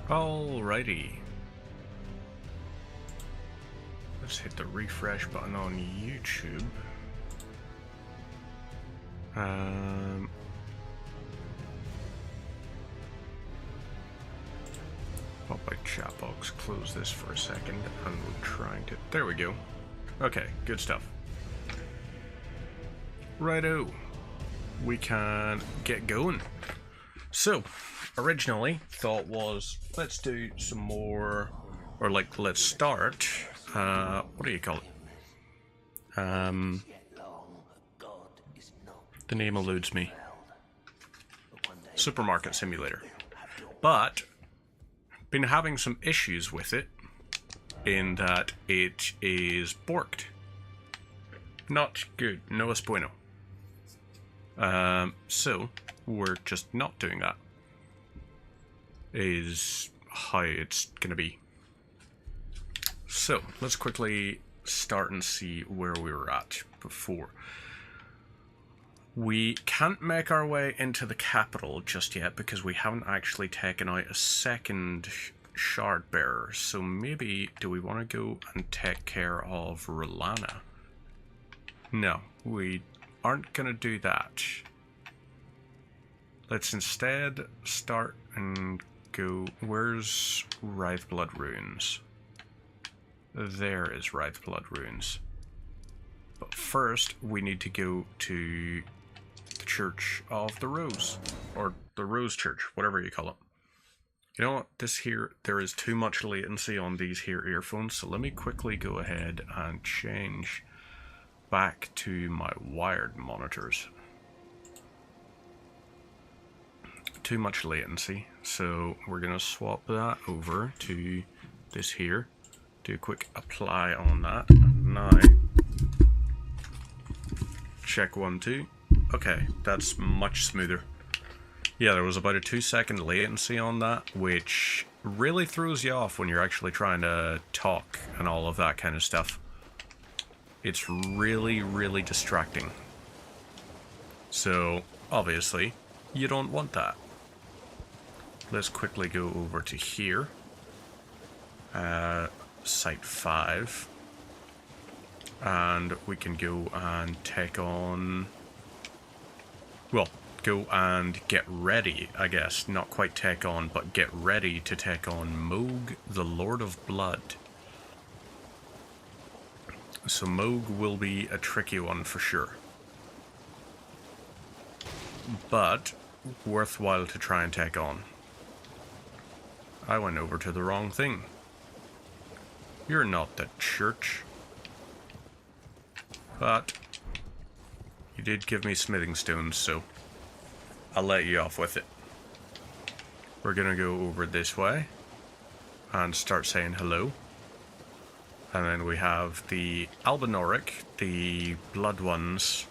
Alrighty. Let's hit the refresh button on YouTube. Pop my chat box, close this for a second, and we're trying to... There we go. Okay, good stuff. Righto. We can get going. So, originally, thought was, let's do some more... Or, like, let's start... what do you call it? The name eludes me. Supermarket Simulator. But, been having some issues with it, in that it is borked. Not good. No es bueno. So, we're just not doing that. Is how it's gonna be. So, let's quickly start and see where we were at before. We can't make our way into the capital just yet because we haven't actually taken out a second shard bearer. So maybe, do we want to go and take care of Rolana? No, we aren't going to do that. Let's instead start and go... Where's Wraithblood Ruins? There is Wraithblood Ruins. But first, we need to go to the Church of the Rose. Or the Rose Church, whatever you call it. You know what? This here, there is too much latency on these here earphones, so let me quickly go ahead and change back to my wired monitors. Too much latency, so we're going to swap that over to this here. Do a quick apply on that. Now, check 1, 2. Okay, that's much smoother. Yeah, there was about a 2-second latency on that, which really throws you off when you're actually trying to talk and all of that kind of stuff. It's really, really distracting. So, obviously, you don't want that. Let's quickly go over to here. Site 5. And we can go and take on... Well, go and get ready, I guess. Not quite take on, but get ready to take on Mohg, the Lord of Blood. So Mohg will be a tricky one for sure. But worthwhile to try and take on. I went over to the wrong thing. You're not the church. But you did give me smithing stones, so I'll let you off with it. We're gonna go over this way and start saying hello. And then we have the Albinauric, the Blood Ones.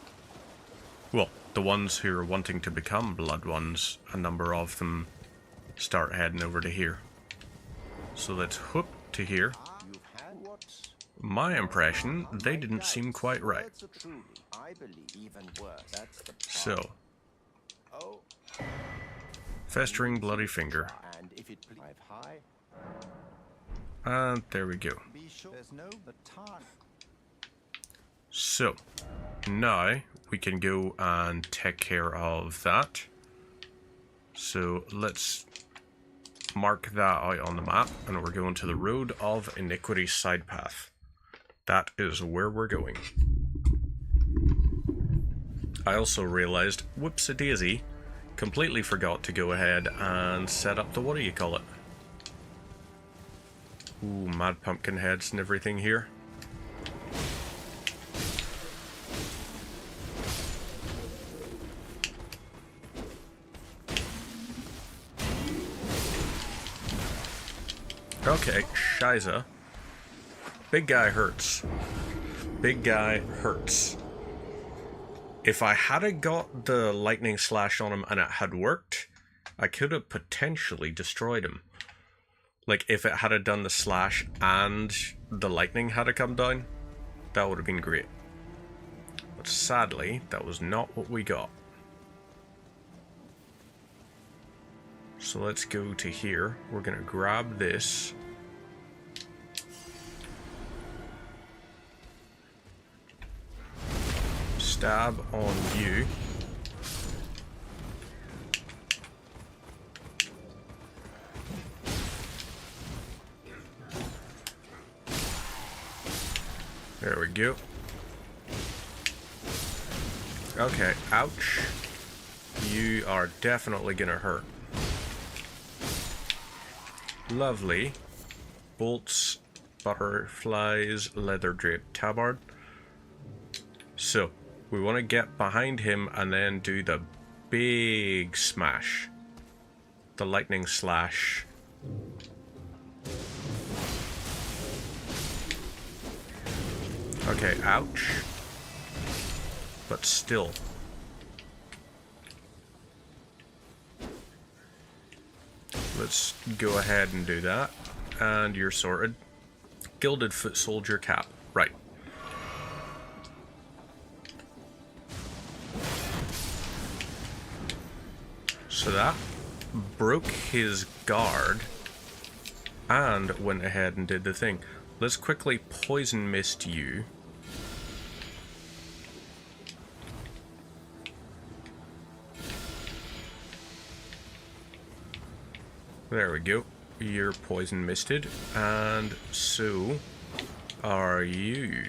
Well, the ones who are wanting to become Blood Ones, a number of them start heading over to here. So let's whoop to here. My impression, they didn't seem quite right. So, Festering Bloody Finger. And there we go. So, now we can go and take care of that. So, let's mark that out on the map, and we're going to the Road of Iniquity side path. That is where we're going. I also realized, whoops-a-daisy, completely forgot to go ahead and set up the, what do you call it? Ooh, mad pumpkin heads and everything here. Okay, Shiza. Big guy hurts. Big guy hurts. If I had got the lightning slash on him and it had worked, I could have potentially destroyed him. Like, if it had done the slash and the lightning had come down, that would have been great. But sadly, that was not what we got. So let's go to here. We're gonna grab this. Stab on you. There we go. Okay, ouch. You are definitely gonna hurt. Lovely. Bolts, butterflies, leather draped tabard. So, we want to get behind him and then do the big smash. The lightning slash. Okay, ouch. But still. Let's go ahead and do that. And you're sorted. Gilded foot soldier cap. Right. So that broke his guard and went ahead and did the thing. Let's quickly poison mist you. There we go. You're poison misted, and so are you.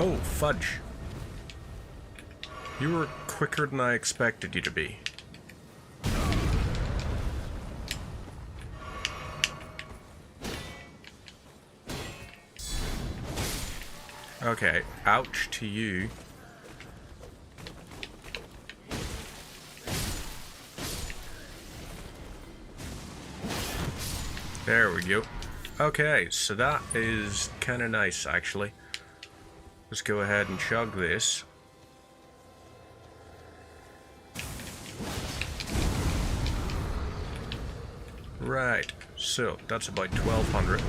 Oh, fudge. You were quicker than I expected you to be. Okay, ouch to you. There we go. Okay, so that is kind of nice, actually. Let's go ahead and chug this. Right, so that's about 1200.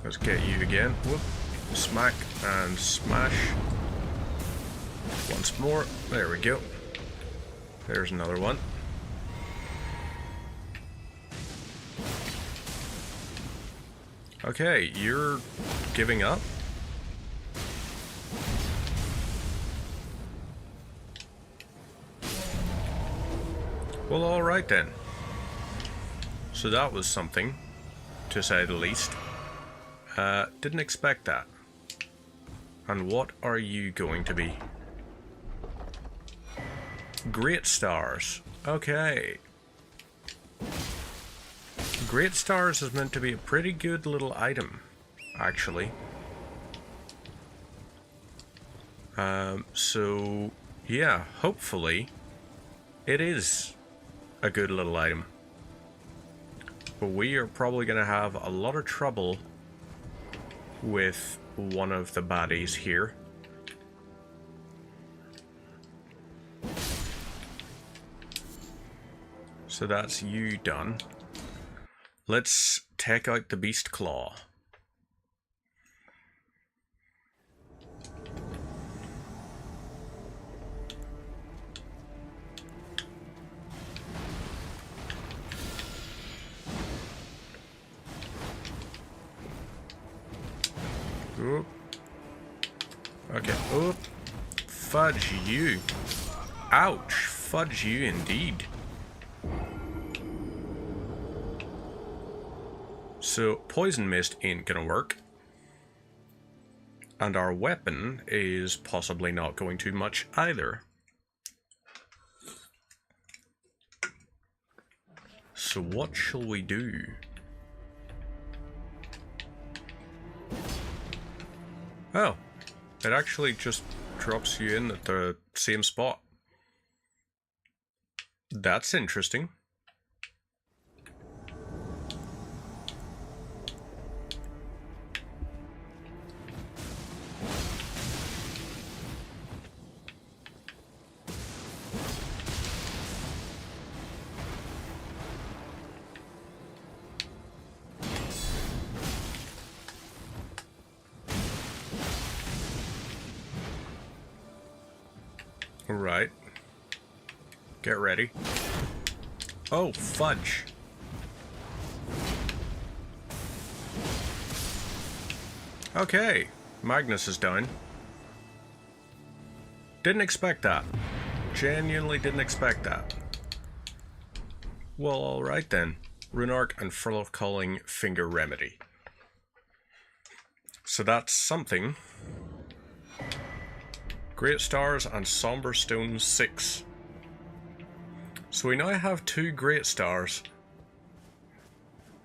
Let's get you again. Whoop. Smack and smash. Once more. There we go. There's another one. Okay, you're giving up? Well, alright then. So that was something, to say the least. Didn't expect that. And what are you going to be? Great Stars. Okay. Great Stars is meant to be a pretty good little item, actually. So, yeah, hopefully it is a good little item. But we are probably going to have a lot of trouble with one of the baddies here. So that's you done. Let's take out the Beast Claw. Oop. Okay, oop. Fudge you. Ouch, fudge you indeed. So, Poison Mist ain't gonna work. And our weapon is possibly not going to much either. So what shall we do? Oh, it actually just drops you in at the same spot. That's interesting. Right. Get ready. Oh, fudge. Okay, Magnus is down. Didn't expect that. Genuinely didn't expect that. Well, alright then. Runark and Furlough Calling Finger Remedy. So that's something. Great Stars and Somber Stones 6. So we now have 2 Great Stars.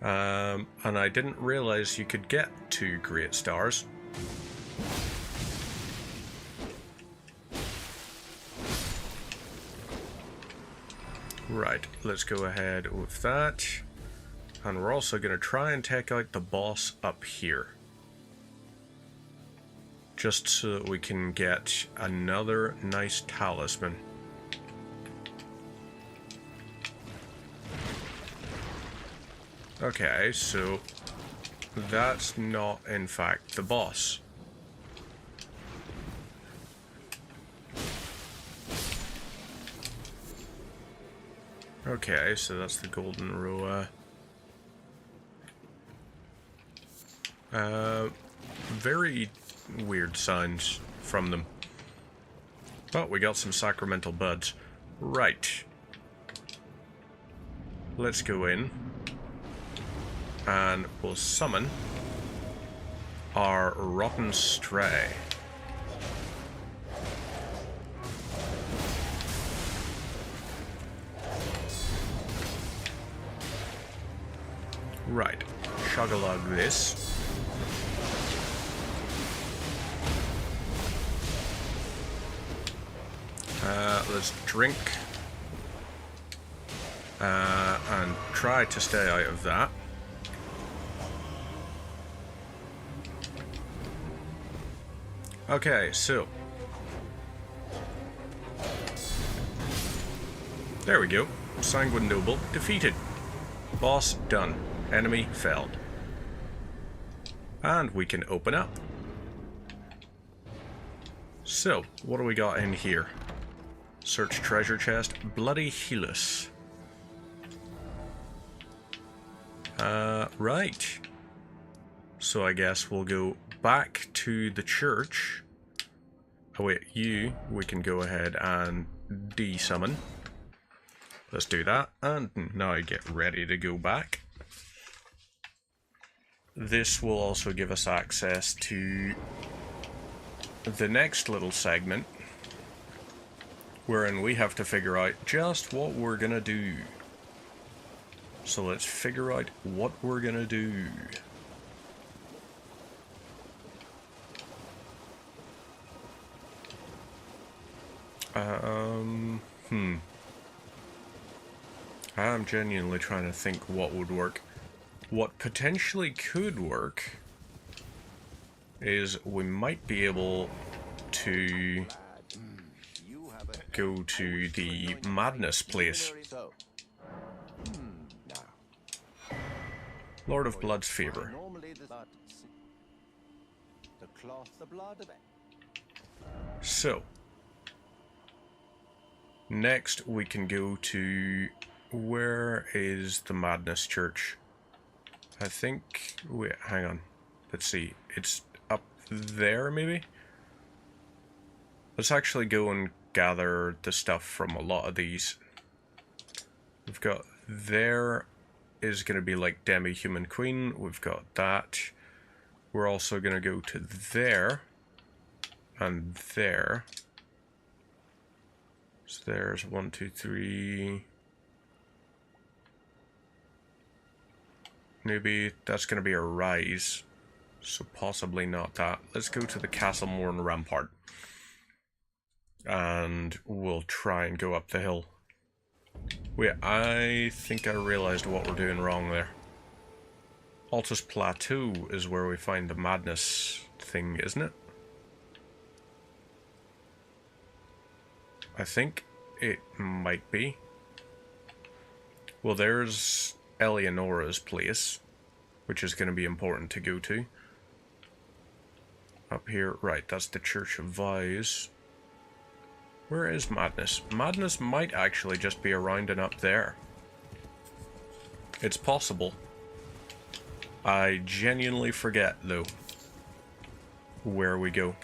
And I didn't realize you could get 2 Great Stars. Right, let's go ahead with that. And we're also going to try and take out the boss up here. Just so that we can get another nice talisman. Okay, so that's not in fact the boss. Okay, so that's the Golden Roa. Very weird sounds from them. But we got some sacramental buds. Right. Let's go in. And we'll summon our Rotten Stray. Right. Chug-a-lug this. Let's drink. And try to stay out of that. Okay, so. There we go. Sanguine Noble defeated. Boss done. Enemy felled. And we can open up. So, what do we got in here? Search treasure chest. Bloody Helus. Right. So I guess we'll go back to the church. Oh wait, we can go ahead and de-summon. Let's do that. And now get ready to go back. This will also give us access to the next little segment, wherein we have to figure out just what we're gonna do. So let's figure out what we're gonna do. I'm genuinely trying to think what would work. What potentially could work is we might be able to go to the Madness place. Lord of Blood's favor. So, next we can go to, where is the Madness Church? I think, wait, hang on. Let's see, it's up there maybe? Let's actually go and gather the stuff from a lot of these. We've got, there is going to be like Demi-Human Queen, we've got that. We're also going to go to there, and there. So there's 1, 2, 3. Maybe that's going to be a rise, so possibly not that. Let's go to the Castlemorn Rampart, and we'll try and go up the hill. Wait, I think I realized what we're doing wrong there. Altus Plateau is where we find the Madness thing, isn't it? I think it might be. Well, there's Eleonora's place, which is going to be important to go to. Up here, right, that's the Church of Vows. Where is Madness? Madness might actually just be around and up there. It's possible. I genuinely forget, though, where we go.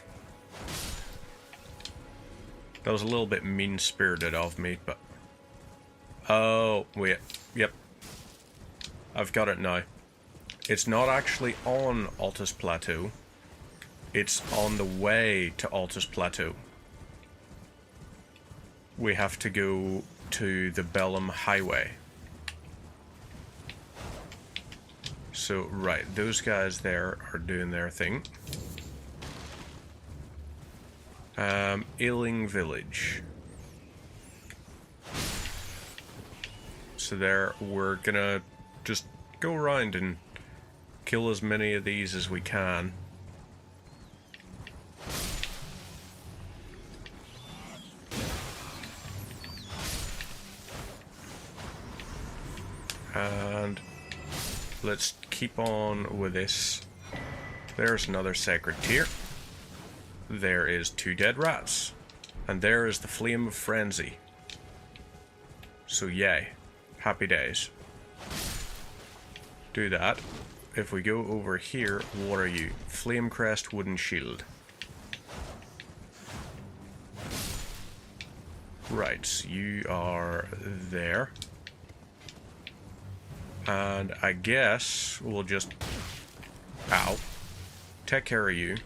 That was a little bit mean-spirited of me, but... Oh, wait. Yep. I've got it now. It's not actually on Altus Plateau. It's on the way to Altus Plateau. We have to go to the Bellum Highway. So, right, those guys there are doing their thing. Ailing Village. So there, we're gonna just go around and kill as many of these as we can. And let's keep on with this. There's another sacred tier. There is 2 dead rats. And there is the Flame of Frenzy. So yay. Happy days. Do that. If we go over here, what are you? Flame Crest, Wooden Shield. Right, so you are there. And I guess we'll just... Ow. Take care of you.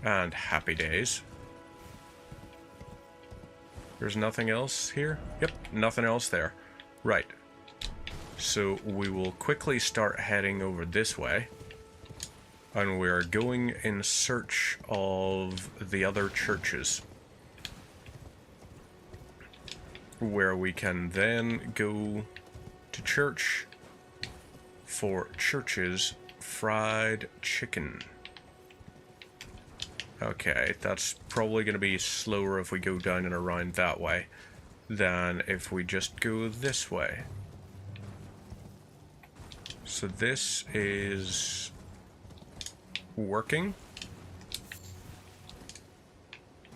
And happy days. There's nothing else here? Yep, nothing else there. Right. So we will quickly start heading over this way. And we are going in search of the other churches. Where we can then go to church for Church's fried chicken. Okay, that's probably going to be slower if we go down and around that way than if we just go this way. So this is working.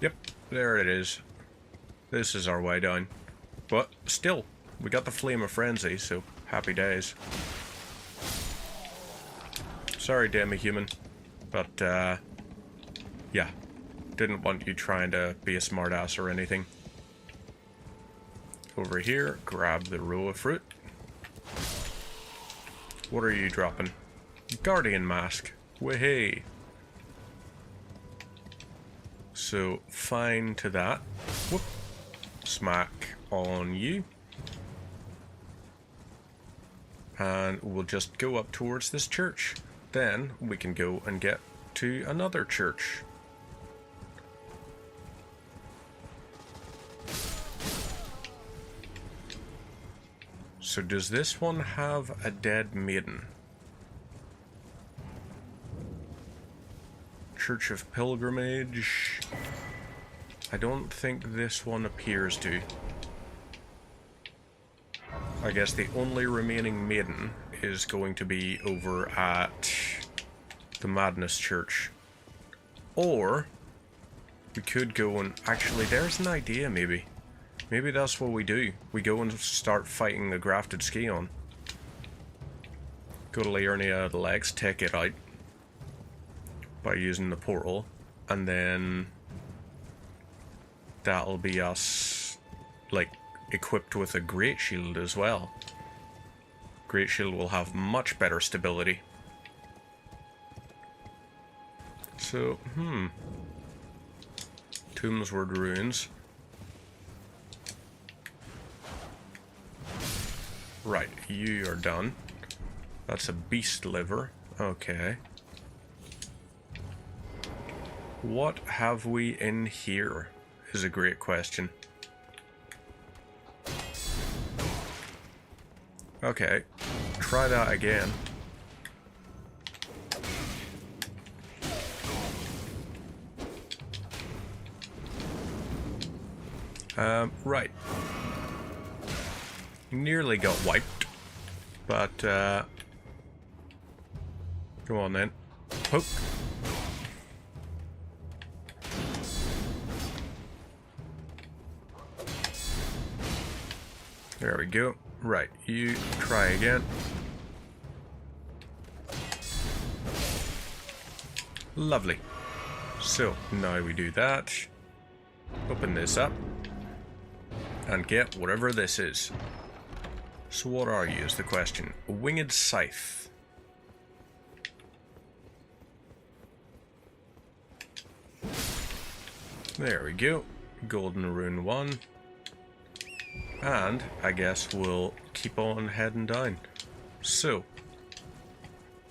Yep, there it is. This is our way down. But still, we got the Flame of Frenzy, so happy days. Sorry, demi-human, but yeah, didn't want you trying to be a smartass or anything. Over here, grab the row of fruit. What are you dropping? Guardian Mask. Wahey. So, fine to that. Whoop. Smack on you. And we'll just go up towards this church. Then we can go and get to another church. So does this one have a dead maiden? Church of Pilgrimage. I don't think this one appears to. I guess the only remaining maiden is going to be over at the Madness Church. Or we could go and... Actually, there's an idea, maybe. Maybe that's what we do. We go and start fighting the Grafted Scion. Go to Liurnia of the Legs, take it out by using the portal, and then that'll be us, like, equipped with a Great Shield as well. Great Shield will have much better stability. So, Tombsword Ruins. Right, you are done. That's a beast liver. Okay. What have we in here is a great question. Okay, try that again. Right. Nearly got wiped, but come on then. Poke. There we go. Right, you try again. Lovely. So, now we do that. Open this up. And get whatever this is. So what are you is the question. A winged scythe. There we go. Golden rune 1. And I guess we'll keep on heading down. So,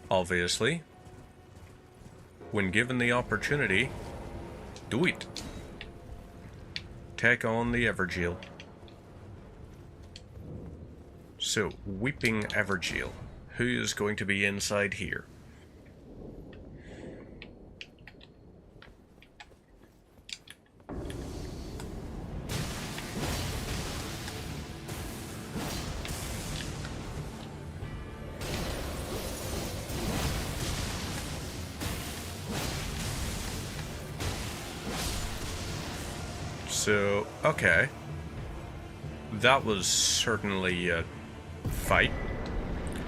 obviously, when given the opportunity, do it. Take on the Evergaol. So, Weeping Evergaol. Who is going to be inside here? So, okay. That was certainly a fight.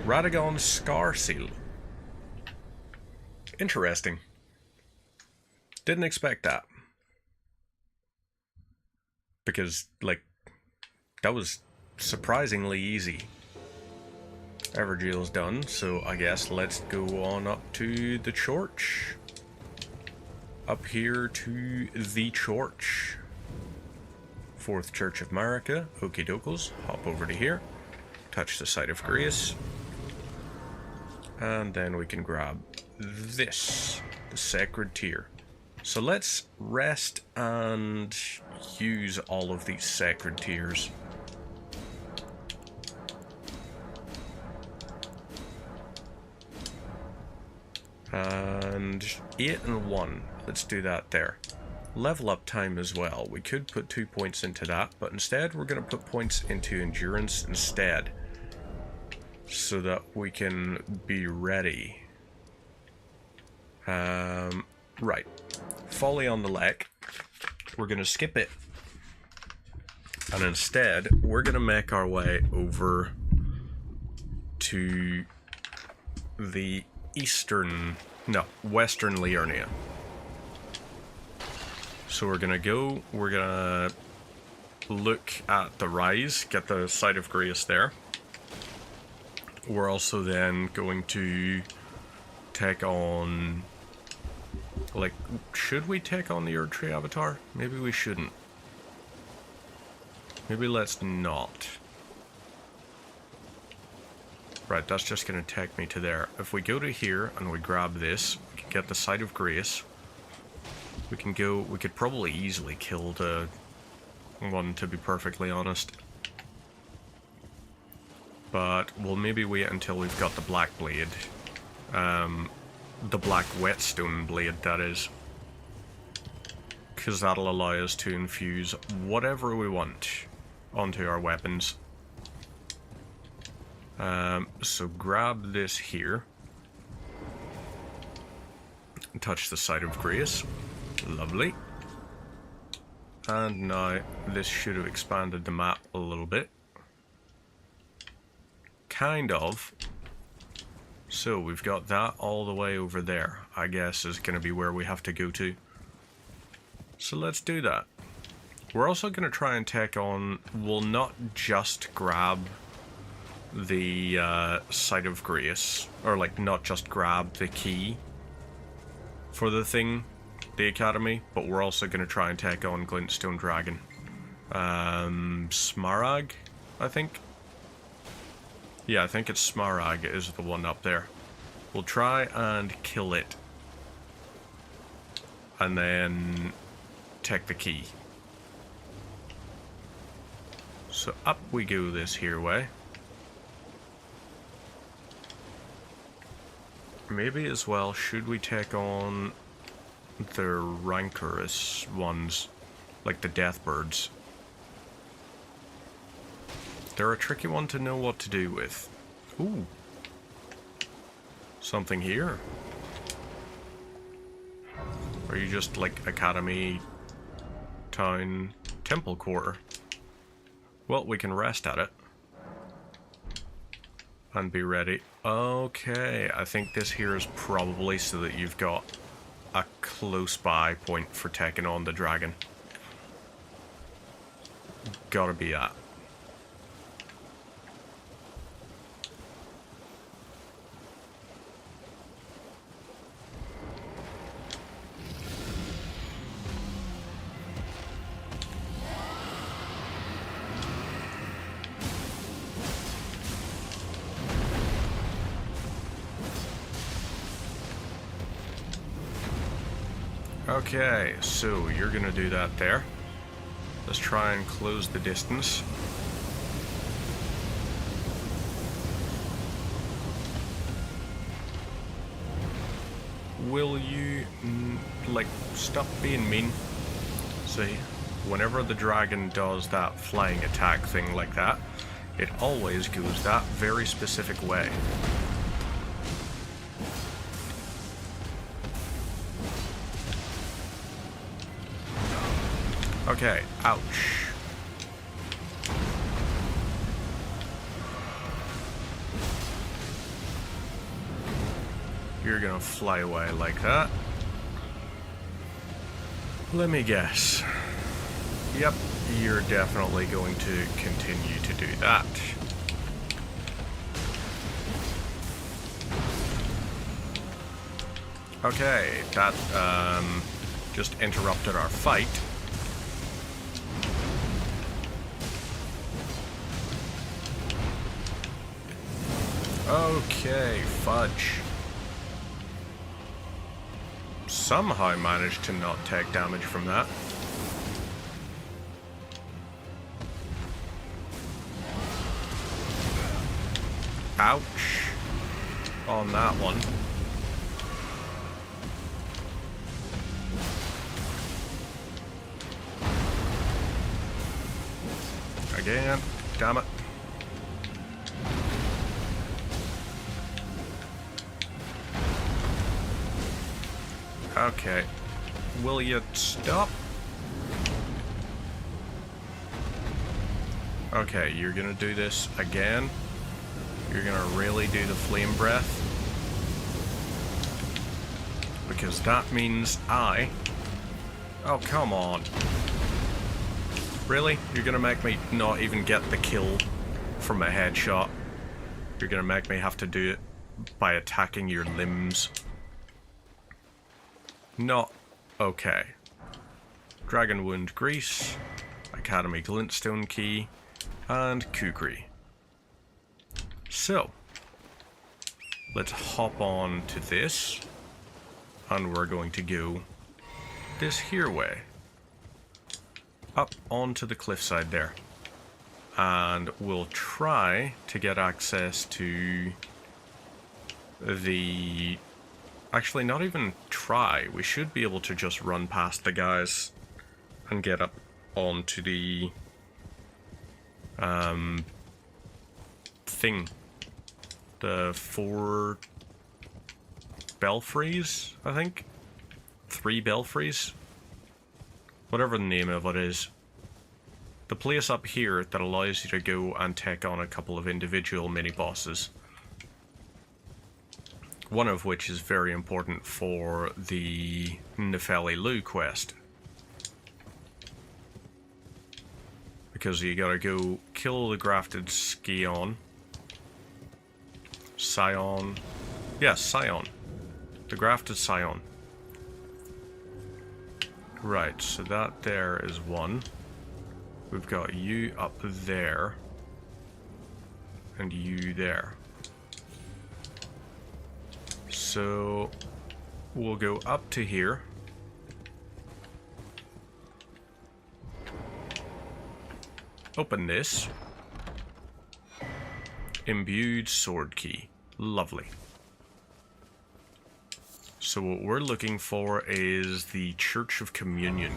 Radagon Scarseal. Interesting. Didn't expect that. Because, like, that was surprisingly easy. Evergaol's done, so I guess let's go on up to the church. Up here to the church. Fourth Church of Marika. Okie dokos. Hop over to here. Touch the site of grace. And then we can grab this. The Sacred Tear. So let's rest and use all of these Sacred Tears. And 8 and 1. Let's do that there. Level up time as well. We could put 2 points into that, but instead we're going to put points into endurance instead. So that we can be ready. Right. Folly on the Lek. We're going to skip it. And instead, we're going to make our way over to the western Liurnia. So we're going to look at the Rise, get the Site of Grace there. We're also then going to take on, like, should we take on the Erdtree Avatar? Maybe we shouldn't. Maybe let's not. Right, that's just going to take me to there. If we go to here and we grab this, we can get the Site of Grace. We could probably easily kill the one, to be perfectly honest. But we'll maybe wait until we've got the Black Blade. The Black Whetstone Blade, that is. Because that'll allow us to infuse whatever we want onto our weapons. So grab this here. Touch the Site of Grace. Lovely. And now this should have expanded the map a little bit. Kind of. So we've got that all the way over there, I guess is going to be where we have to go to. So let's do that. We're also going to try and take on, we'll not just grab the Site of Grace, or like not just grab the key for the thing, the Academy, but we're also going to try and take on Glintstone Dragon. Smarag, I think. Yeah, I think it's Smarag is the one up there. We'll try and kill it. And then take the key. So up we go this here way. Maybe as well, should we take on the rancorous ones, like the Deathbirds? They're a tricky one to know what to do with. Ooh. Something here. Are you just like Academy, Town, Temple Quarter? Well, we can rest at it. And be ready. Okay, I think this here is probably so that you've got a close by point for taking on the dragon. Gotta be that. Okay, so you're gonna do that there. Let's try and close the distance. Will you, like, stop being mean? See, whenever the dragon does that flying attack thing like that, it always goes that very specific way. Okay, ouch. You're gonna fly away like that. Let me guess. Yep, you're definitely going to continue to do that. Okay, that just interrupted our fight. Okay, fudge. Somehow managed to not take damage from that. Ouch. On that one. Again. Damn it. Okay. Will you stop? Okay, you're gonna do this again. You're gonna really do the flame breath. Because that means I... Oh, come on. Really? You're gonna make me not even get the kill from a headshot? You're gonna make me have to do it by attacking your limbs? Not okay. Dragon Wound Grease, Academy Glintstone Key, and Kukri. So, let's hop on to this, and we're going to go this here way. Up onto the cliffside there. And we'll try to get access to the... Actually, not even try. We should be able to just run past the guys and get up onto the thing. The 4 belfries, I think? 3 belfries? Whatever the name of it is. The place up here that allows you to go and take on a couple of individual mini-bosses. One of which is very important for the Nepheli Loux quest. Because you gotta go kill the grafted Scion. Scion. Yes, Scion. The grafted Scion. Right, so that there is one. We've got you up there. And you there. So we'll go up to here. Open this. Imbued sword key. Lovely. So what we're looking for is the Church of Communion.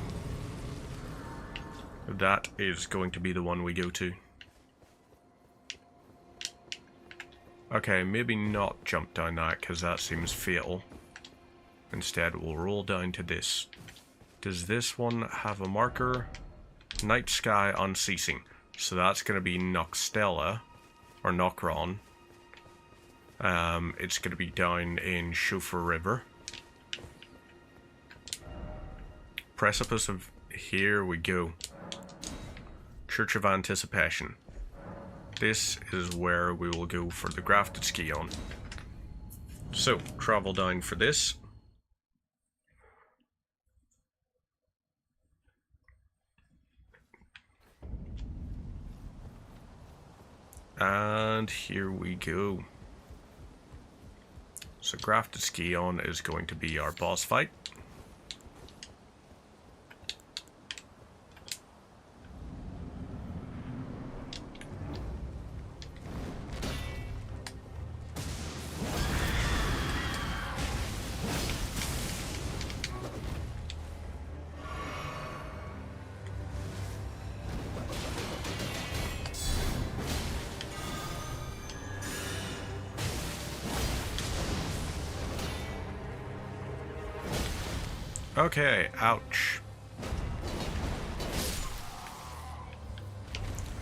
That is going to be the one we go to. Okay, maybe not jump down that, because that seems fatal. Instead, we'll roll down to this. Does this one have a marker? Night Sky Unceasing. So that's going to be Noxtella, or Nokron. It's going to be down in Chauffeur River. Precipice of... Here we go. Church of Anticipation. This is where we will go for the grafted Scion. So, travel down for this. And here we go. So grafted Scion is going to be our boss fight. Okay, ouch.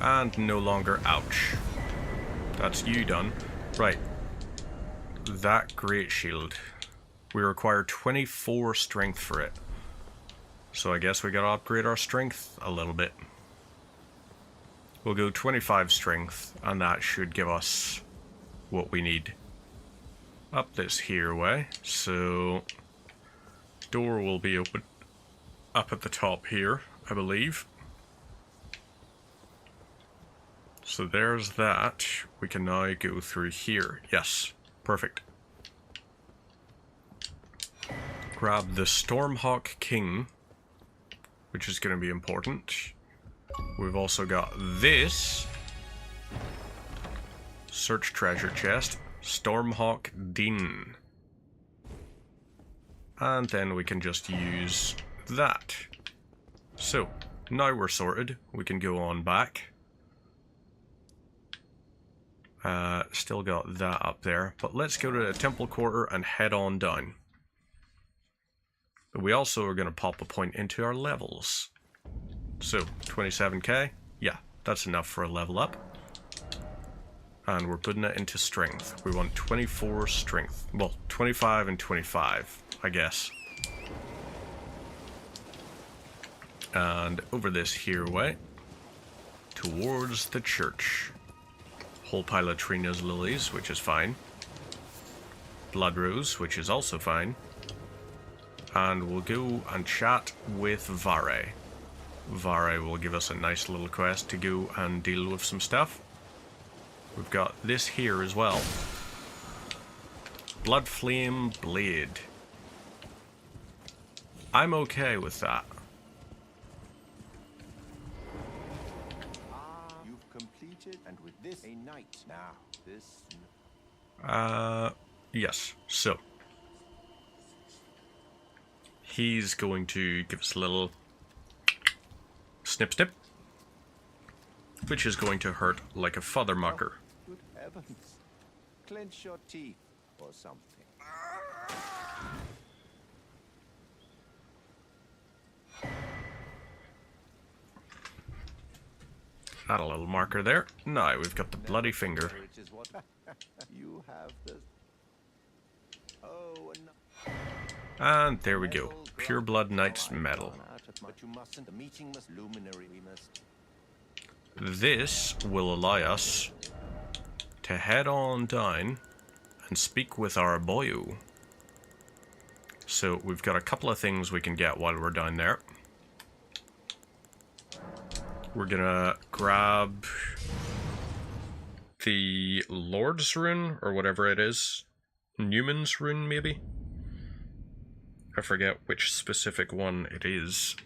And no longer ouch. That's you done. Right. That great shield. We require 24 strength for it. So I guess we gotta upgrade our strength a little bit. We'll go 25 strength, and that should give us what we need. Up this here way, so... door will be open up at the top here, I believe. So there's that. We can now go through here. Yes, perfect. Grab the Stormhawk King, which is going to be important. We've also got this. Search treasure chest. Stormhawk Dean. And then we can just use that. So, now we're sorted. We can go on back. Still got that up there. But let's go to the Temple Quarter and head on down. But we also are going to pop a point into our levels. So, 27k. Yeah, that's enough for a level up. And we're putting it into strength. We want 24 strength. Well, 25 and 25. I guess. And over this here way, towards the church. Whole pile of Trina's lilies, which is fine. Blood Rose, which is also fine. And we'll go and chat with Vare. Vare will give us a nice little quest to go and deal with some stuff. We've got this here as well. Bloodflame Blade. I'm okay with that. You've completed, and with this, a knight. Now, this... yes. So, he's going to give us a little snip snip, which is going to hurt like a father mucker. Good heavens. Clench your teeth, or something. Add a little marker there. Now we've got the bloody finger. Which is what you have the... Oh, And there we go. Pure Blood Knight's medal. but you mustn't. The meeting must luminary. We must... This will allow us to head on down and speak with our boyo. So we've got a couple of things we can get while we're down there. We're gonna grab the Lord's Rune, or whatever it is. Newman's Rune, maybe? I forget which specific one it is.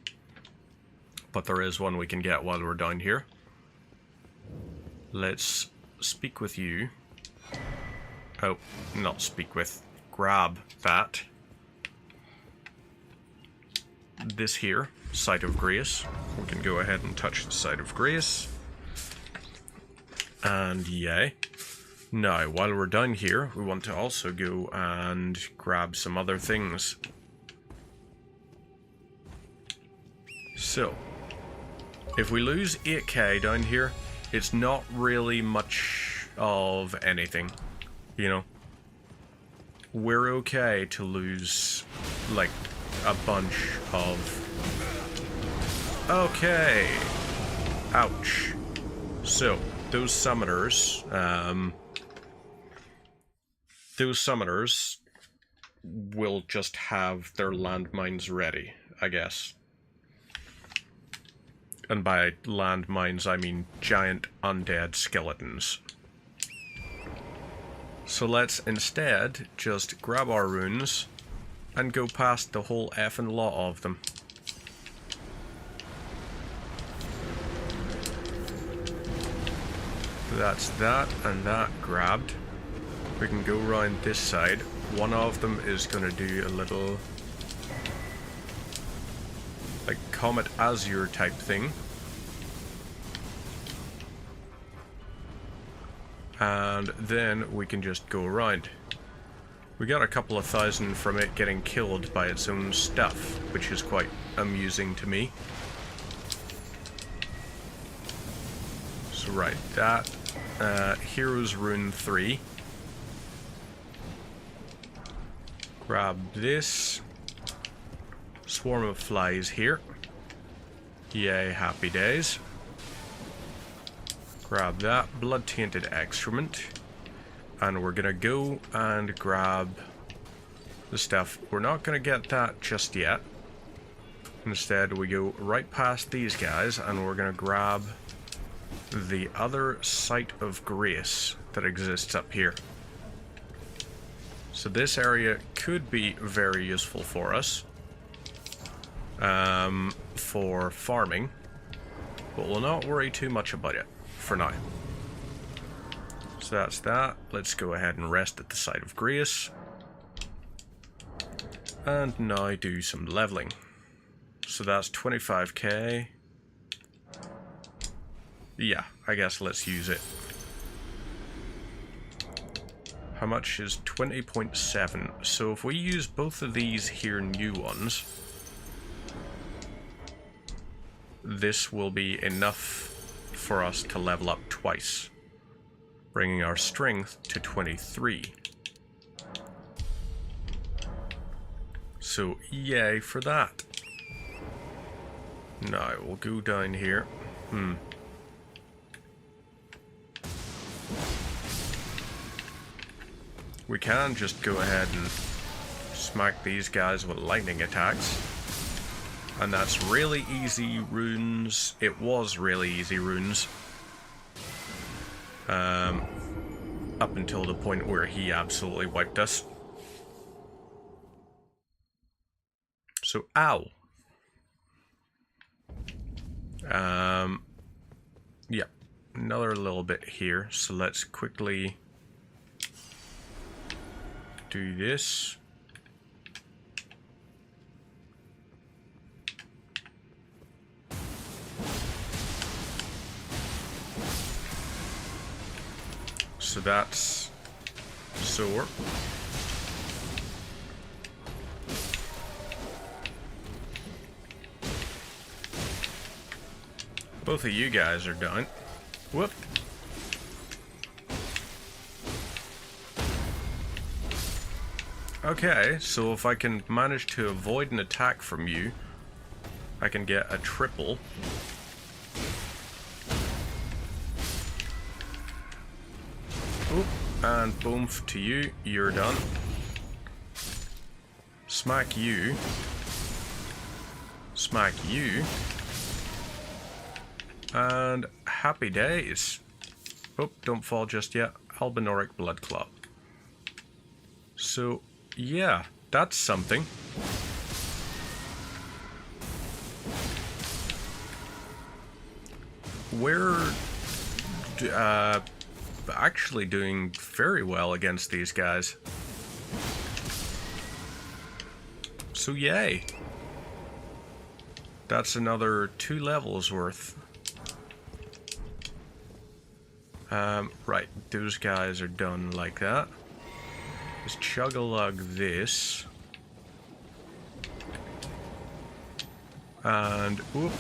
But there is one we can get while we're down here. Let's speak with you. Oh, not speak with. Grab that. This here, Site of Grace. We can go ahead and touch the Site of Grace. And yay. Now, while we're down here, we want to also go and grab some other things. So, if we lose 8k down here, it's not really much of anything, you know. we're okay to lose, like, a bunch of... Okay. Ouch. So, those summoners, will just have their landmines ready, I guess. And by landmines, I mean giant undead skeletons. So let's instead just grab our runes and go past the whole effing lot of them. That's that and that grabbed. We can go around this side. One of them is going to do a little, like, Comet Azure type thing. And then we can just go around. We got a couple of thousand from it getting killed by its own stuff, which is quite amusing to me. So right, that Heroes Rune 3. Grab this. Swarm of flies here. Yay, happy days. Grab that blood-tainted excrement. And we're gonna go and grab the stuff. We're not gonna get that just yet. Instead, we go right past these guys and we're gonna grab the other Site of Grace that exists up here. So this area could be very useful for us. For farming. But we'll not worry too much about it for now. So that's that. Let's go ahead and rest at the Site of Grace. And now do some leveling. So that's 25k. Yeah, I guess let's use it. How much is 20.7? So if we use both of these here new ones, this will be enough for us to level up twice, bringing our strength to 23. So yay for that. Now we'll go down here. We can just go ahead and smack these guys with lightning attacks. And that's really easy runes. It was really easy runes. Up until the point where he absolutely wiped us. So, ow. Yeah, another little bit here. So let's quickly do this. So that's sore. Both of you guys are done. Whoop. Okay, so if I can manage to avoid an attack from you, I can get a triple. Oop, and boom to you, you're done. Smack you. Smack you. And happy days. Oh, don't fall just yet. Albinoric Blood Club. So, yeah, that's something. We're actually doing very well against these guys. So yay. That's another 2 levels worth. Right, those guys are done like that. Let's chug-a-lug this. And, whoop.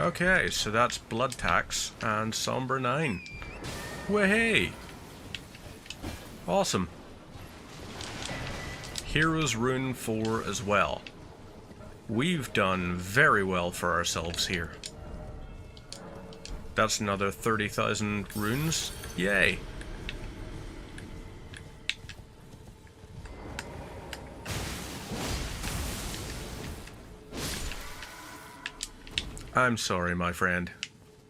Okay, so that's Blood Tax and Somber 9. Wahey! Awesome. Heroes Rune 4 as well. We've done very well for ourselves here. That's another 30,000 runes. Yay! I'm sorry, my friend.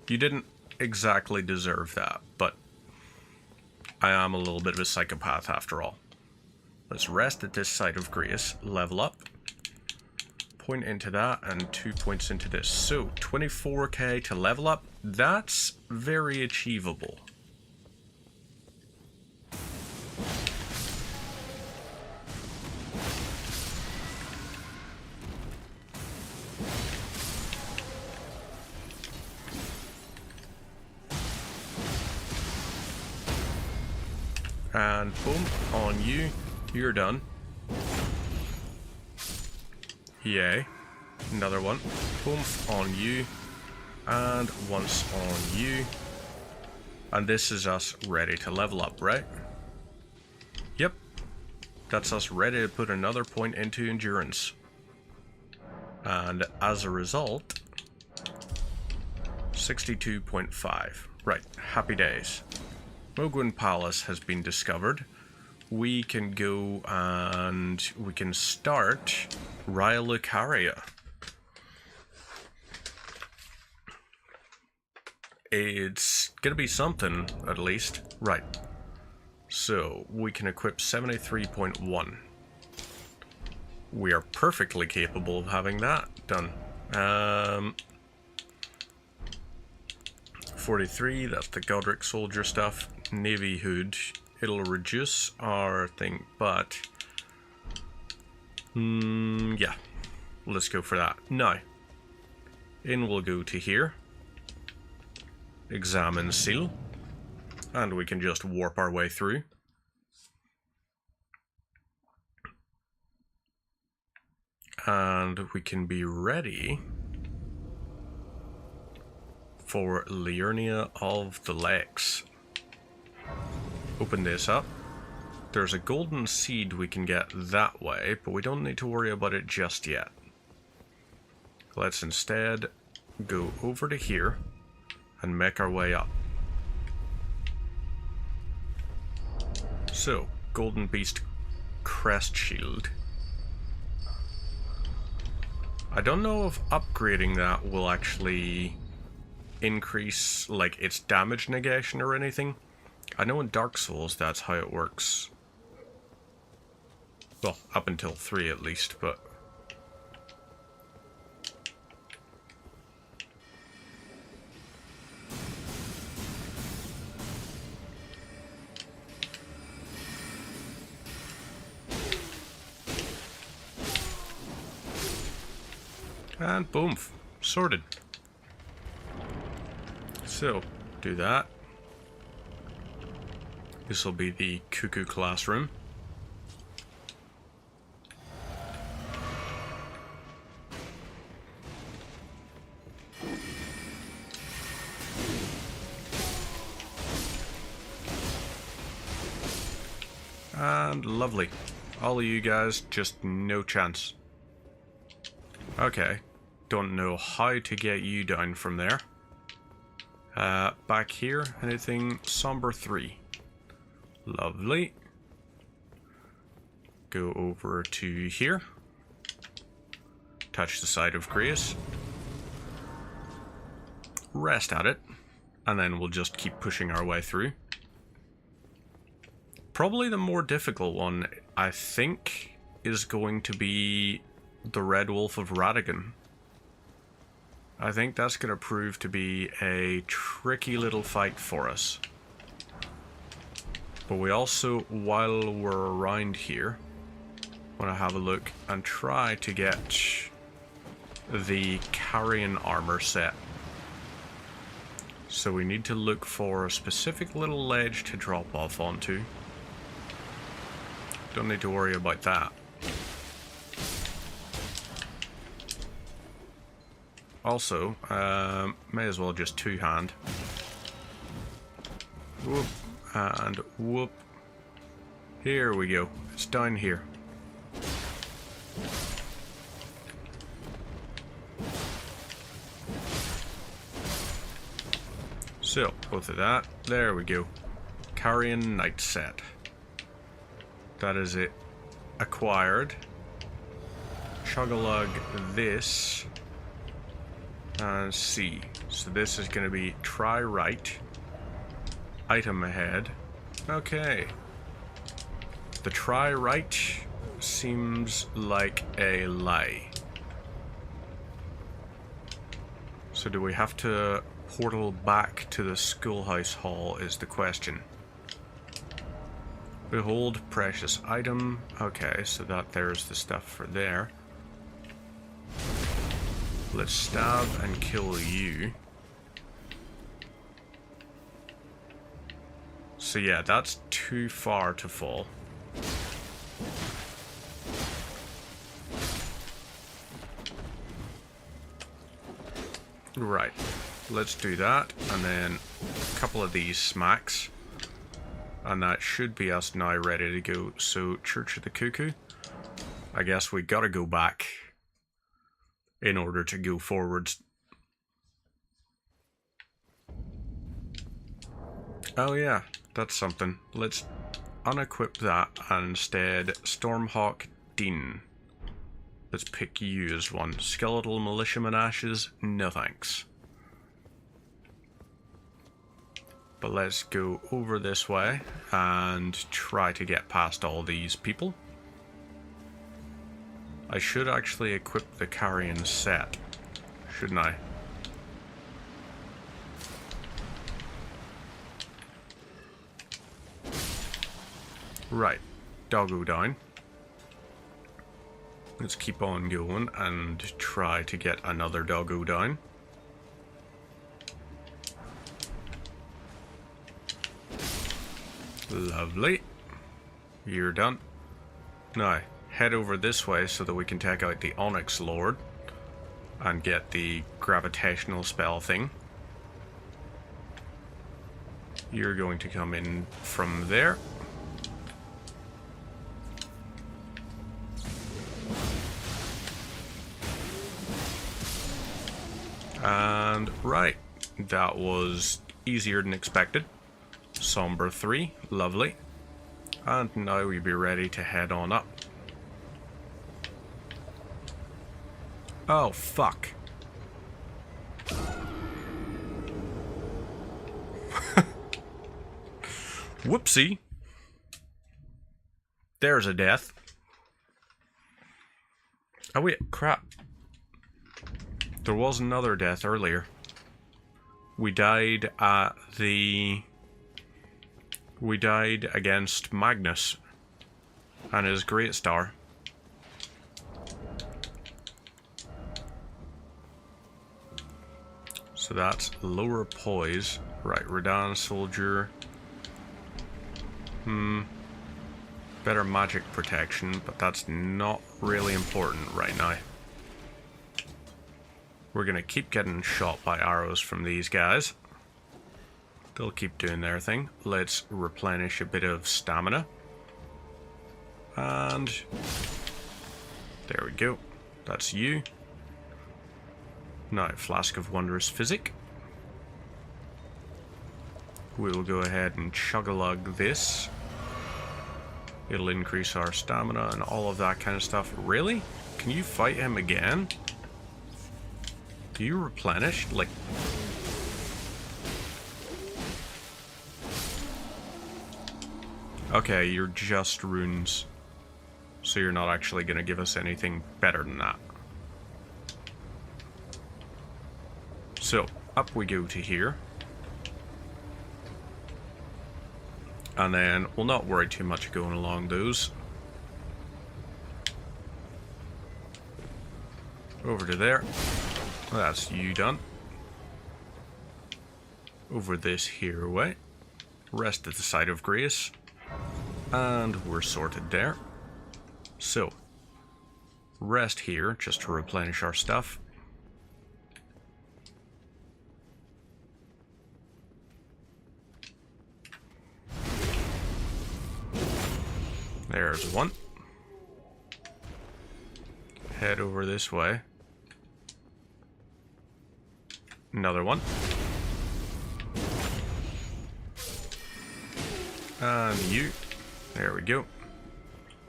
You didn't exactly deserve that, but I am a little bit of a psychopath after all. Let's rest at this site of grace, level up, point into that, and 2 points into this. So, 24k to level up, that's very achievable. And boom, on you, you're done. Yay. Another one. Boom, on you. And once on you. And this is us ready to level up, right? Yep. That's us ready to put another point into endurance. And as a result, 62.5. Right, happy days. Mohgwyn Palace has been discovered. We can go and we can start Raya Lucaria. It's gonna be something, at least. Right. So, we can equip 73.1. We are perfectly capable of having that done. 43, that's the Godric soldier stuff. Navy hood, it'll reduce our thing, but yeah, let's go for that. Now, in we'll go to here, examine seal, and we can just warp our way through. And we can be ready for Liurnia of the Lakes. Open this up. There's a golden seed we can get that way, but we don't need to worry about it just yet. Let's instead go over to here and make our way up. So, Golden Beast Crest Shield. I don't know if upgrading that will actually increase, like, its damage negation or anything. I know in Dark Souls that's how it works. Well, up until 3 at least, but... And boom, sorted. So, do that. This will be the Cuckoo Classroom. And lovely. All of you guys, just no chance. Okay. Don't know how to get you down from there. Back here, anything Somber 3. Lovely. Go over to here. Touch the side of grace. Rest at it. And then we'll just keep pushing our way through. Probably the more difficult one, I think, is going to be the Red Wolf of Radagon. I think that's going to prove to be a tricky little fight for us. But we also, while we're around here, want to have a look and try to get the Carrion armor set. So we need to look for a specific little ledge to drop off onto. Don't need to worry about that. Also, may as well just two-hand. Whoop, and whoop. Here we go. It's down here. So, both of that. There we go. Carrion Knight set. That is it. Acquired. Chug-a-lug this. And C. So this is going to be try right. Item ahead. Okay. The try right seems like a lie. So do we have to portal back to the schoolhouse hall is the question. Behold precious item. Okay, so there's the stuff for there. Let's stab and kill you. So yeah, that's too far to fall. Right, let's do that, and then a couple of these smacks. And that should be us now ready to go. So, Church of the Cuckoo. I guess we gotta go back in order to go forwards. Oh yeah, that's something. Let's unequip that and instead Stormhawk Dean. Let's pick you as one. Skeletal Militiaman Ashes, no thanks. But let's go over this way and try to get past all these people. I should actually equip the Carrion set, shouldn't I? Right, doggo down. Let's keep on going and try to get another doggo down. Lovely. You're done. Now, head over this way so that we can take out the Onyx Lord and get the gravitational spell thing. You're going to come in from there. And right, that was easier than expected. Somber 3, lovely. And now we'll be ready to head on up. Oh, fuck. Whoopsie. There's a death. Oh wait, crap. There was another death earlier. We died at the... We died against Magnus and his Great Star. So that's lower poise. Right, Radahn Soldier. Better magic protection, but that's not really important right now. We're gonna keep getting shot by arrows from these guys. They'll keep doing their thing. Let's replenish a bit of stamina. And there we go. That's you. Now, Flask of Wondrous Physic. We'll go ahead and chug-a-lug this. It'll increase our stamina and all of that kind of stuff. Really? Can you fight him again? Do you replenish? Like... Okay, you're just runes. So you're not actually going to give us anything better than that. So, up we go to here. And then we'll not worry too much going along those. Over to there. That's you done. Over this here way. Rest at the site of grace. And we're sorted there. So, rest here just to replenish our stuff. There's one. Head over this way. Another one. And you. There we go.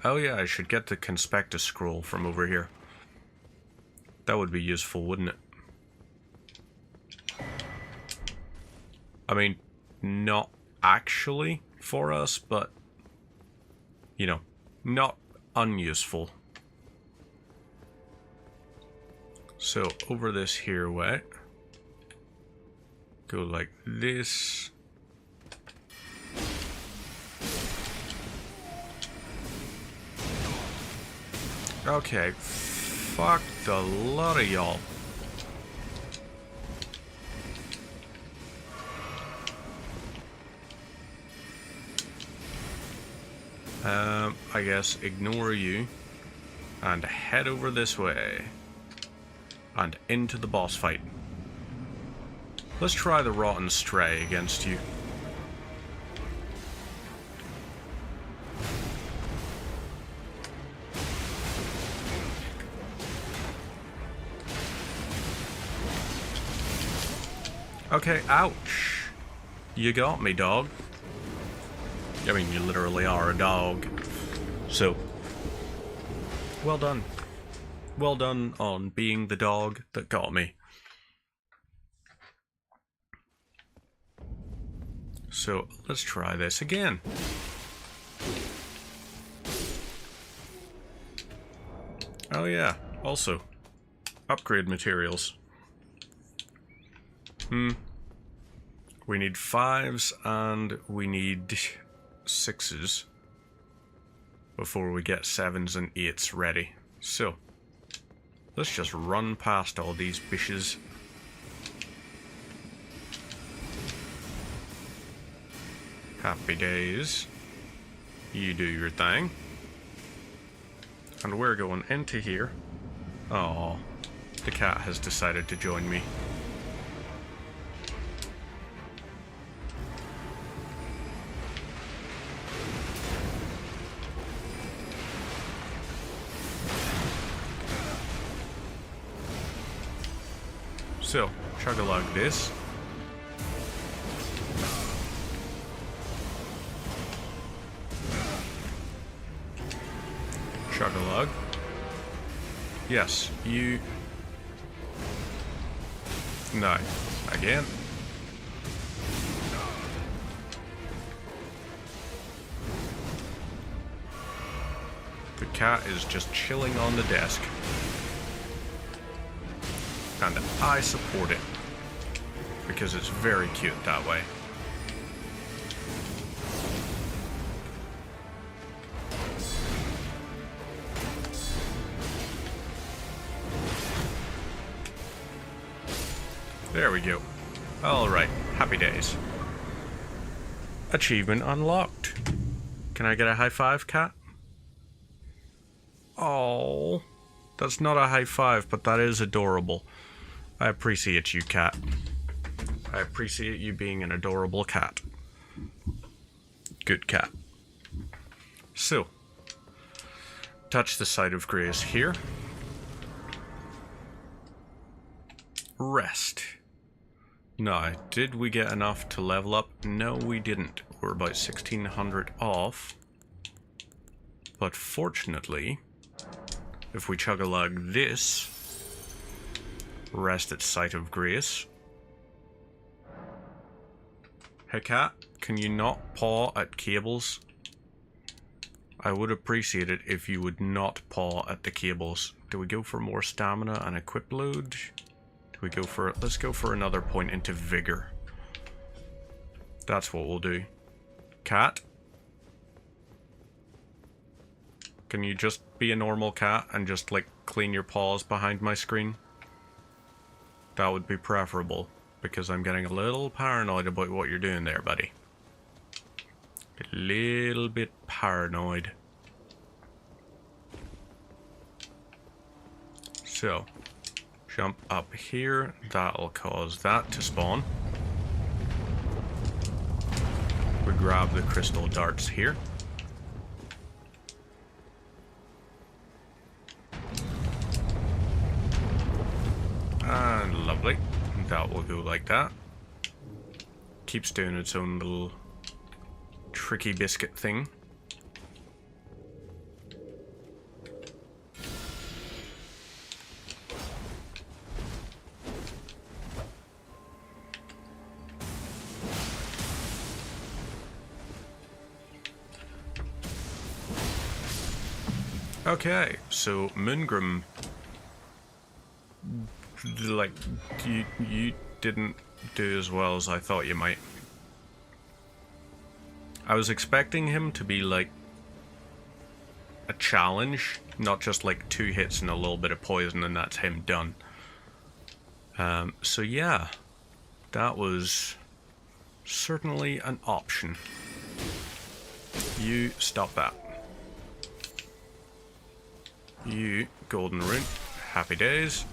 Oh yeah, I should get the Conspectus scroll from over here. That would be useful, wouldn't it? I mean, not actually for us, but, you know, not unuseful. So, over this here way. Go like this. Okay, fuck the lot of y'all. I guess ignore you and head over this way and into the boss fight. Let's try the Rotten Stray against you. Okay, ouch. You got me, dog. I mean, you literally are a dog. So, well done. Well done on being the dog that got me. So, let's try this again. Oh yeah, also, upgrade materials. We need 5s and we need 6s before we get 7s and 8s ready. So, let's just run past all these bitches. Happy days. You do your thing. And we're going into here. Oh, the cat has decided to join me. So, chug-a-lug this. Chug-a-lug. Yes, you... No. Again. The cat is just chilling on the desk. And I support it. Because it's very cute that way. There we go. Alright, happy days. Achievement unlocked. Can I get a high five, cat? Oh, that's not a high five, but that is adorable. I appreciate you, cat. I appreciate you being an adorable cat. Good cat. So, touch the site of grace here. Rest. Now, did we get enough to level up? No, we didn't. We're about 1600 off. But fortunately, if we chug-a-lug this, rest at site of grace. Hey cat, can you not paw at cables? I would appreciate it if you would not paw at the cables. Do we go for more stamina and equip load? Do we go for... Let's go for another point into vigor. That's what we'll do. Cat? Can you just be a normal cat and just, like, clean your paws behind my screen? That would be preferable, because I'm getting a little paranoid about what you're doing there, buddy. A little bit paranoid. So, jump up here. That'll cause that to spawn. We grab the crystal darts here. like that. Keeps doing its own little tricky biscuit thing. Okay, so Moongrim, like, you didn't do as well as I thought you might. I was expecting him to be like a challenge, not just like 2 hits and a little bit of poison and that's him done. So yeah, that was certainly an option. You stop that. You, golden rune, happy days.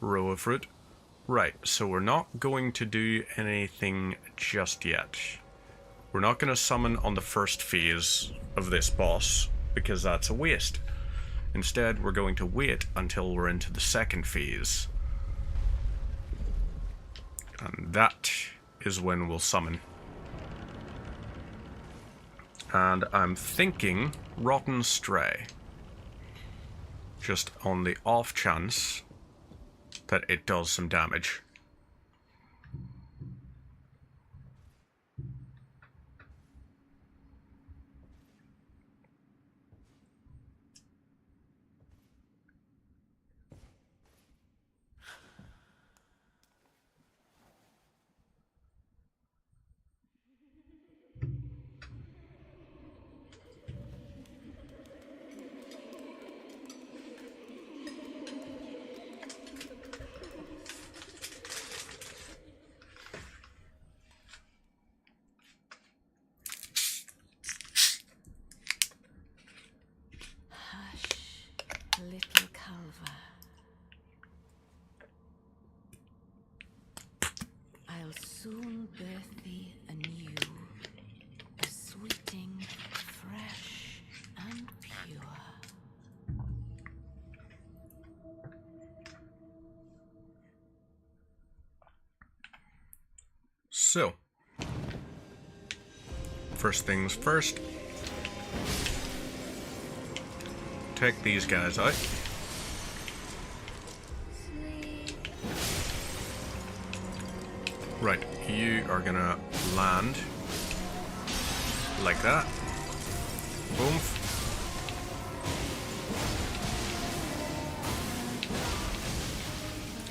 Row of fruit. Right, so we're not going to do anything just yet. We're not going to summon on the first phase of this boss, because that's a waste. Instead, we're going to wait until we're into the second phase. And that is when we'll summon. And I'm thinking Rotten Stray. Just on the off chance that it does some damage. Little Culver, I'll soon birth thee anew, a sweeting, fresh and pure. So, first things first. Take these guys out. Right, you are gonna land like that. Boom.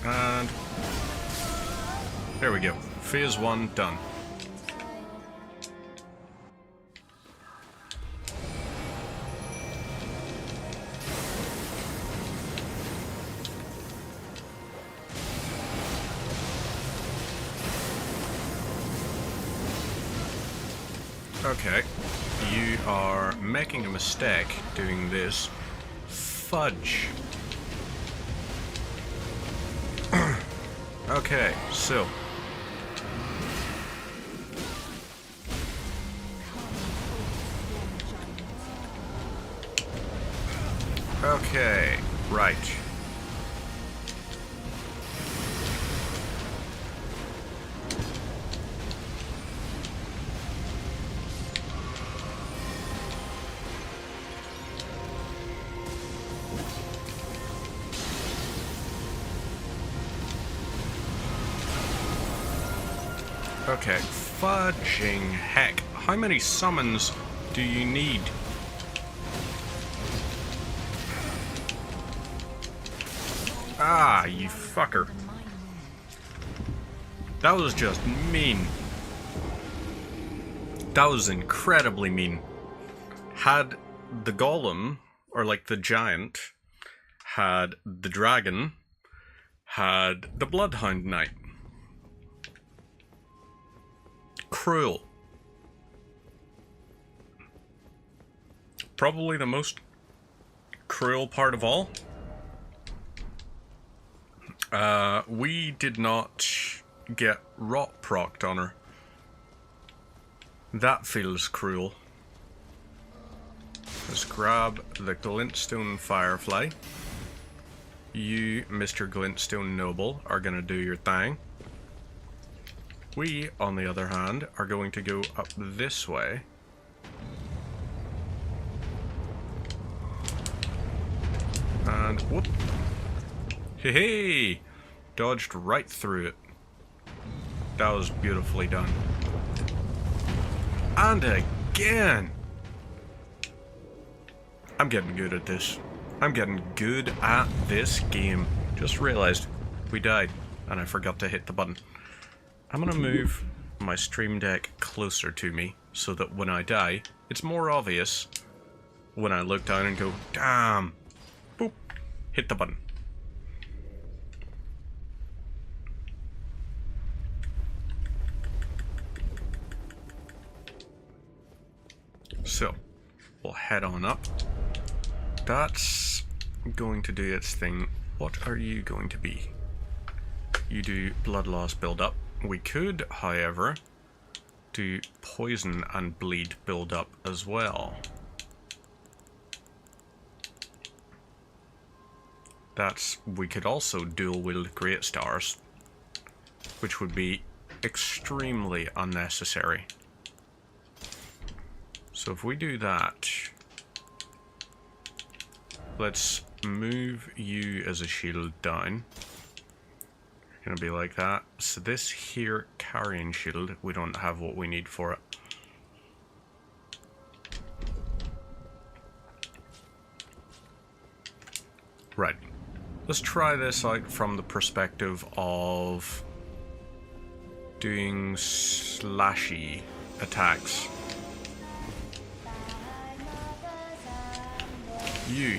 And there we go. Phase 1 done. Okay, you are making a mistake doing this. Fudge. Okay, so. Okay, right. Okay, fudging heck. How many summons do you need? Ah, you fucker. That was just mean. That was incredibly mean. Had the golem, or like the giant, had the dragon, had the bloodhound knight. Cruel. Probably the most cruel part of all. We did not get rot procced on her. That feels cruel. Let's grab the glintstone firefly. You, Mr. Glintstone Noble, are going to do your thing. We, on the other hand, are going to go up this way. And whoop. Hey, hey! Dodged right through it. That was beautifully done. And again! I'm getting good at this. I'm getting good at this game. Just realized we died and I forgot to hit the button. I'm gonna move my stream deck closer to me so that when I die, it's more obvious when I look down and go, damn! Boop! Hit the button. So, we'll head on up. That's going to do its thing. What are you going to be? You do blood loss build up. We could, however, do poison and bleed build up as well. We could also dual wield Great Stars, which would be extremely unnecessary. So if we do that, let's move you as a shield down. Gonna be like that. So this here carrying shield, we don't have what we need for it. Right. Let's try this out from the perspective of doing slashy attacks. You.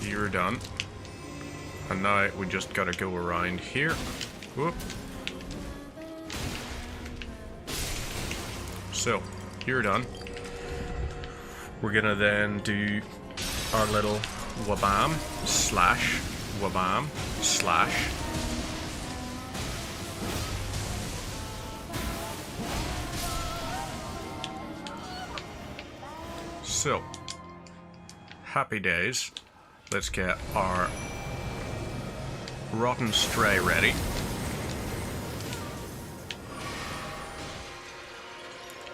You're done. And now we just gotta go around here. Whoop. So, you're done. We're gonna then do our little wabam slash wabam slash. So, happy days. Let's get our Rotten Stray ready.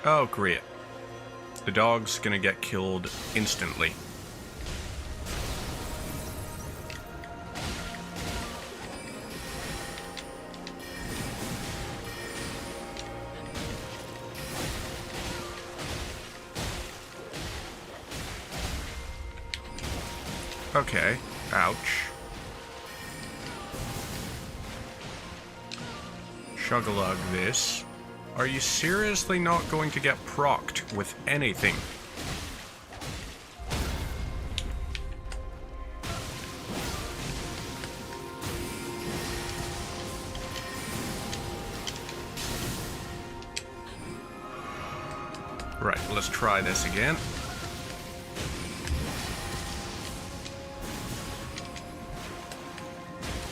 Oh, great. The dog's gonna get killed instantly. Okay, ouch. Chug-a-lug this. Are you seriously not going to get procced with anything? Right, let's try this again.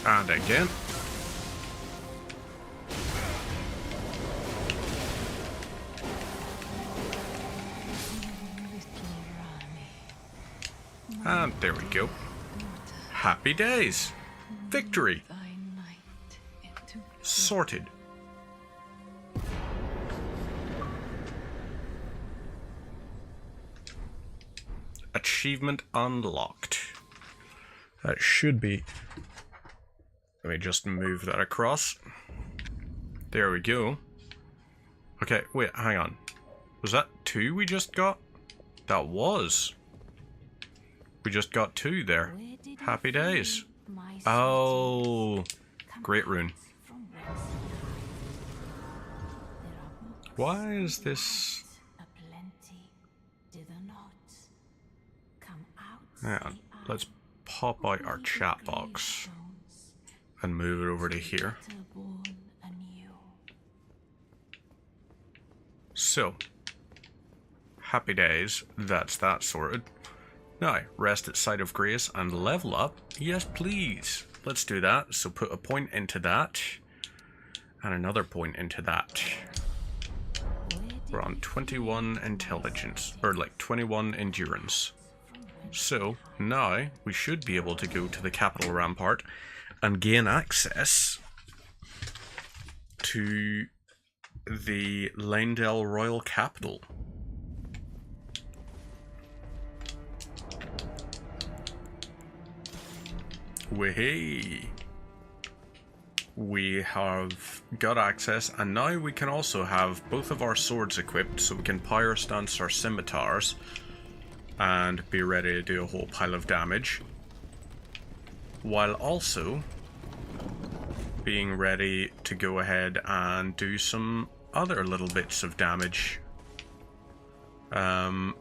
And again. And there we go. Happy days. Victory. Sorted. Achievement unlocked. That should be... Let me just move that across. There we go. Okay, wait, hang on. Was that 2 we just got? That was. We just got 2 there. Happy days. Oh, great rune. Why is this... Hang on, let's pop out our chat box and move it over to here. So, happy days, that's that sorted. Now, rest at Site of Grace and level up. Yes, please. Let's do that. So put a point into that. And another point into that. We're on 21 intelligence, or like 21 endurance. So now we should be able to go to the capital rampart and gain access to the Leyndell Royal Capital. Wahey! We have got access, and now we can also have both of our swords equipped, so we can power stance our scimitars and be ready to do a whole pile of damage, while also being ready to go ahead and do some other little bits of damage, and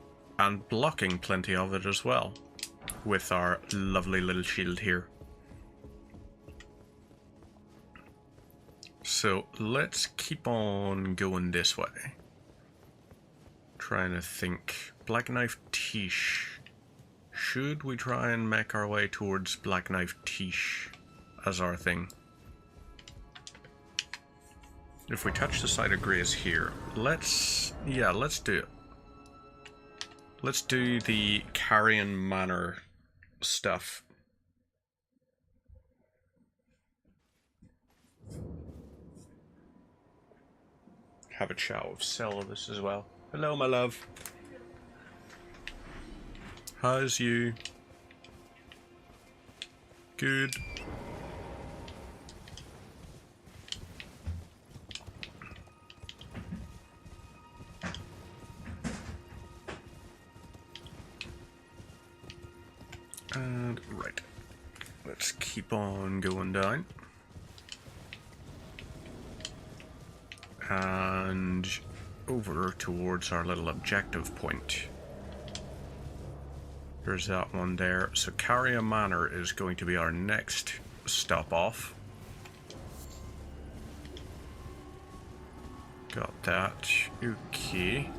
blocking plenty of it as well with our lovely little shield here. So let's keep on going this way. Trying to think. Black Knife Tish. Should we try and make our way towards Black Knife Tish as our thing? If we touch the site of Grace here, let's do it. Let's do the Carrion Manor stuff. Have a chat with Celadus as well. Hello, my love. How's you? Good. And right, let's keep on going down. And over towards our little objective point. There's that one there. So Carrion Manor is going to be our next stop off. Got that. Okay.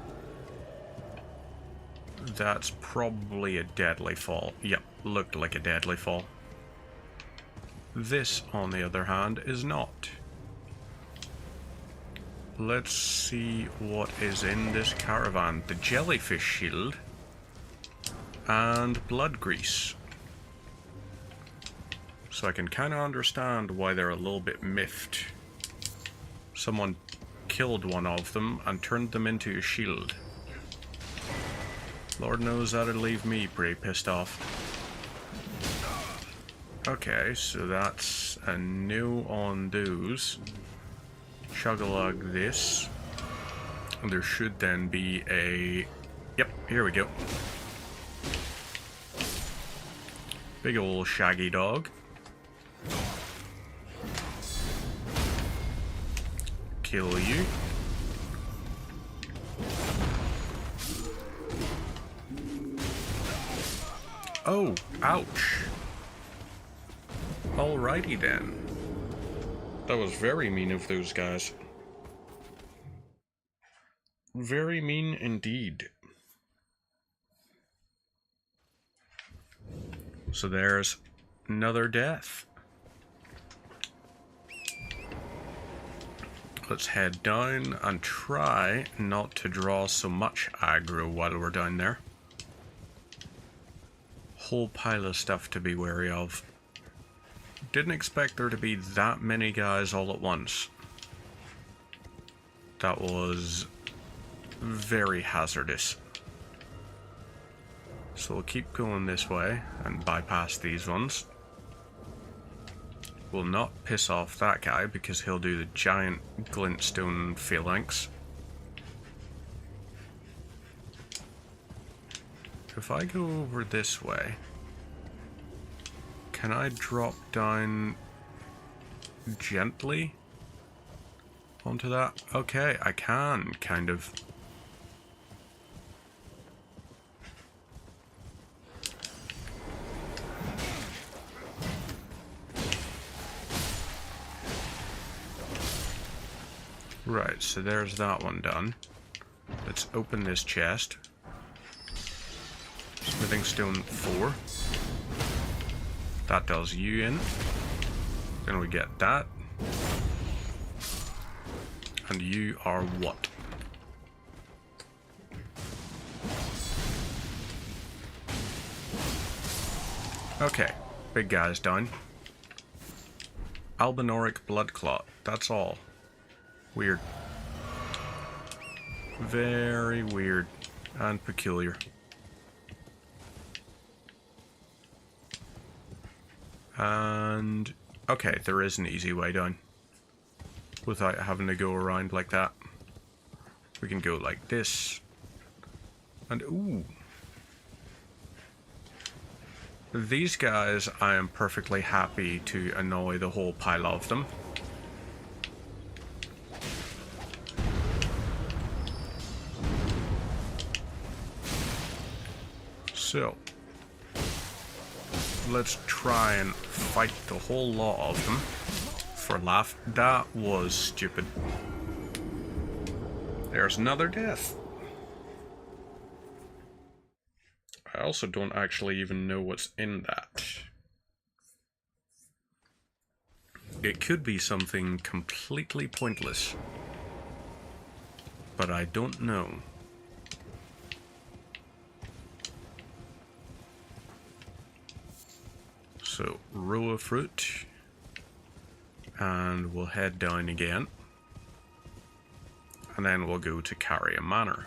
That's probably a deadly fall. Yep, looked like a deadly fall. This, on the other hand, is not. Let's see what is in this caravan. The Jellyfish Shield and Blood Grease. So I can kind of understand why they're a little bit miffed. Someone killed one of them and turned them into a shield. Lord knows that'd leave me pretty pissed off. Okay, so that's a no on those. Chug-a-lug this. And there should then be a... Yep, here we go. Big ol' shaggy dog. Kill you. Oh, ouch. Alrighty then. That was very mean of those guys. Very mean indeed. So there's another death. Let's head down and try not to draw so much aggro while we're down there. Whole pile of stuff to be wary of. Didn't expect there to be that many guys all at once. That was very hazardous. So we'll keep going this way and bypass these ones. We'll not piss off that guy because he'll do the giant glintstone phalanx. If I go over this way, can I drop down gently onto that? Okay, I can, kind of. Right, so there's that one done. Let's open this chest. Smithing Stone 4. That does you in. Then we get that. And you are what? Okay, big guy's down. Albinoric blood clot, that's all. Weird. Very weird and peculiar. And okay, there is an easy way down without having to go around like that. We can go like this. And ooh. These guys, I am perfectly happy to annoy the whole pile of them. So, let's try and fight the whole lot of them for a laugh. That was stupid. There's another death. I also don't actually even know what's in that. It could be something completely pointless, but I don't know. So, row of fruit, and we'll head down again, and then we'll go to Caria Manor.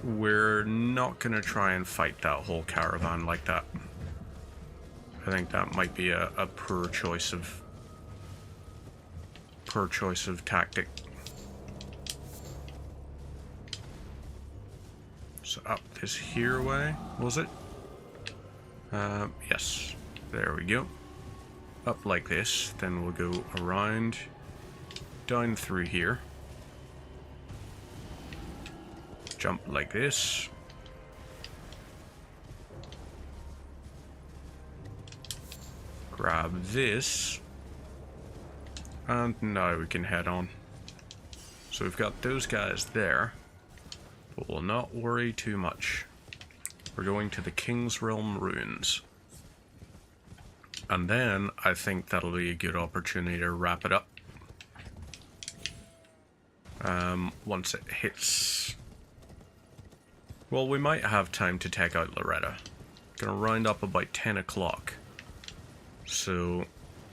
We're not going to try and fight that whole caravan like that. I think that might be a poor choice of tactic. So up this here way, was it? Yes. There we go. Up like this, then we'll go around, down through here. Jump like this. Grab this. And now we can head on. So we've got those guys there. But we'll not worry too much. We're going to the King's Realm Ruins. And then I think that'll be a good opportunity to wrap it up. Once it hits... Well, we might have time to take out Loretta. Gonna round up about 10 o'clock. So,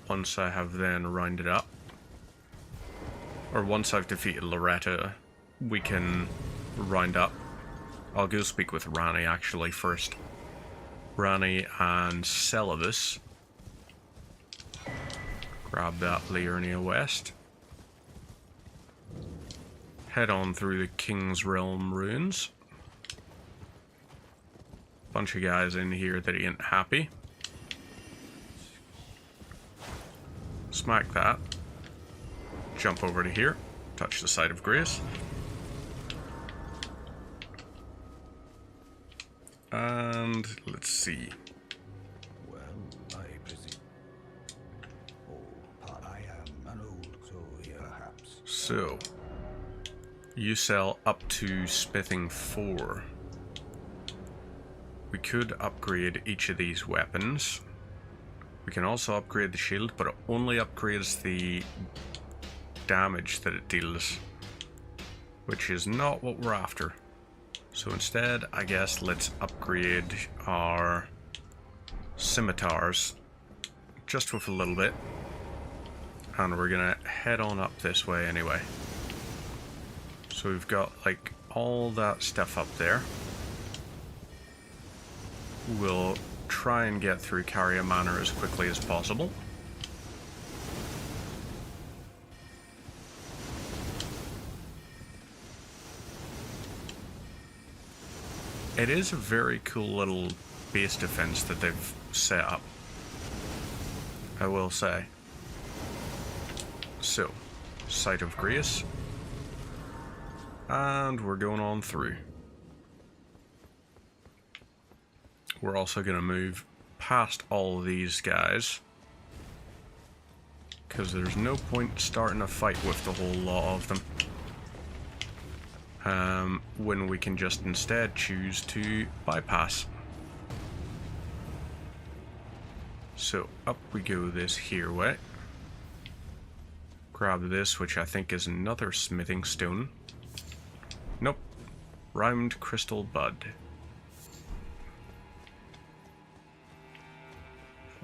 once I have then rounded up, or once I've defeated Loretta, we can round up. I'll go speak with Ranni actually first. Ranni and Celadus. Grab that Liurnia West. Head on through the King's Realm Ruins. Bunch of guys in here that ain't happy. Smack that. Jump over to here. Touch the site of grace. And let's see. Well, I presume. Oh, but I am an old soul here, perhaps. So, you sell up to smithing 4. We could upgrade each of these weapons. We can also upgrade the shield, but it only upgrades the damage that it deals, which is not what we're after. So instead, I guess let's upgrade our scimitars just with a little bit. And we're gonna head on up this way anyway. So we've got like all that stuff up there. We'll try and get through Caria Manor as quickly as possible. It is a very cool little base defense that they've set up, I will say. So, Site of Grace. And we're going on through. We're also going to move past all of these guys, because there's no point starting a fight with the whole lot of them. When we can just instead choose to bypass. So up we go this here way. Grab this, which I think is another smithing stone. Nope. Round crystal bud.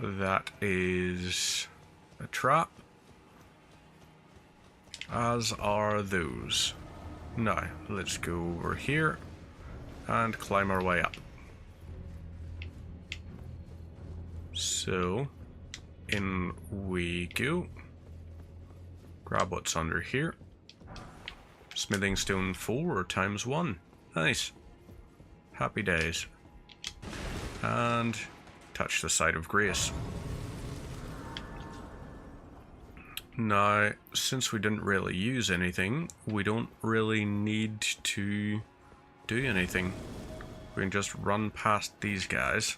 That is a trap. As are those. Now, let's go over here and climb our way up. So, in we go. Grab what's under here. Smithing stone 4 times 1. Nice. Happy days. And touch the site of grace. Now, since we didn't really use anything, we don't really need to do anything. We can just run past these guys.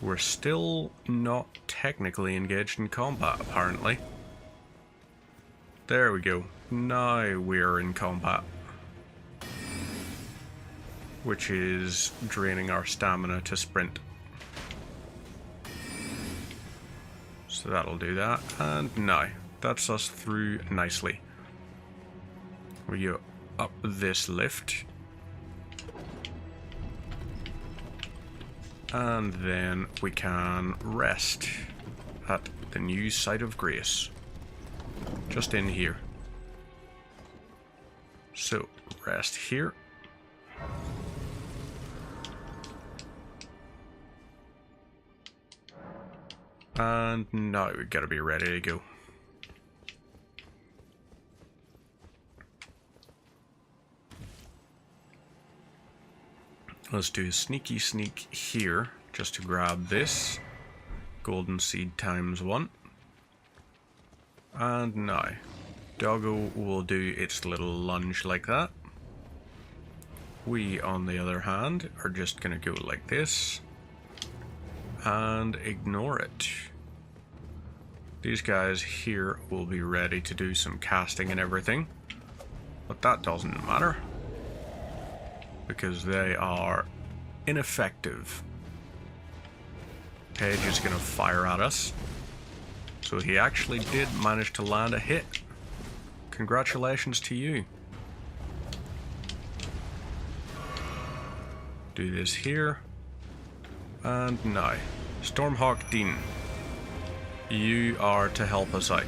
We're still not technically engaged in combat, apparently. There we go. Now we're in combat. Which is draining our stamina to sprint. So that'll do that. And now, that's us through nicely. We go up this lift. And then we can rest at the new site of grace. Just in here. So, rest here. And now we gotta be ready to go. Let's do a sneaky sneak here, just to grab this. Golden seed times 1. And now, Doggo will do its little lunge like that. We, on the other hand, are just gonna go like this. And ignore it. These guys here will be ready to do some casting and everything. But that doesn't matter. Because they are ineffective. Paige is going to fire at us. So he actually did manage to land a hit. Congratulations to you. Do this here. And now, Stormhawk Dean, you are to help us out.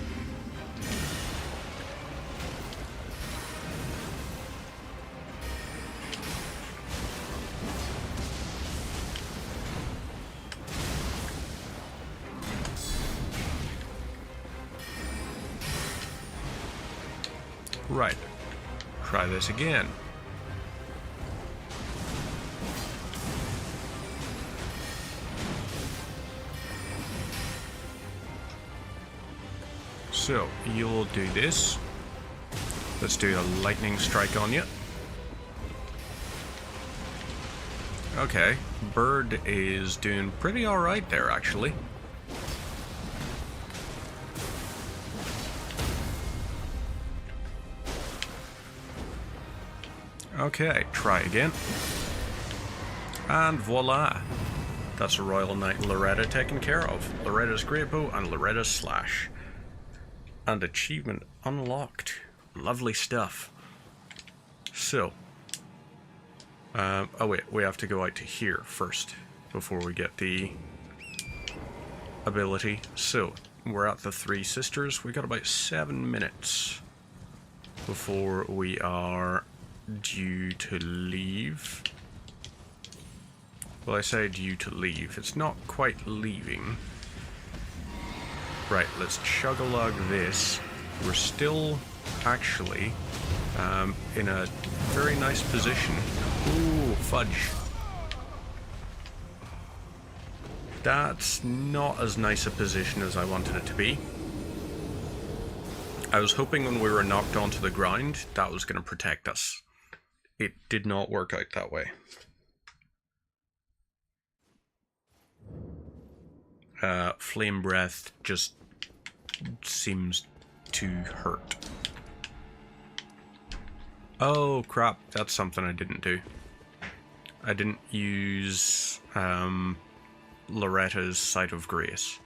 Right. Try this again. So, you'll do this. Let's do a lightning strike on you. Okay, Bird is doing pretty alright there, actually. Okay, try again. And voila! That's a Royal Knight Loretta taken care of. Loretta's Great Bow and Loretta's Slash. And achievement unlocked. Lovely stuff. So. Oh wait, we have to go out to here first before we get the ability. So, we're at the Three Sisters. We got about 7 minutes before we are due to leave. Well, I say due to leave. It's not quite leaving. Right, let's chug-a-lug this. We're still actually in a very nice position. Ooh, fudge. That's not as nice a position as I wanted it to be. I was hoping when we were knocked onto the ground, that was going to protect us. It did not work out that way. Flame Breath just seems to hurt. Oh crap, that's something I didn't do. I didn't use Loretta's Site of Grace.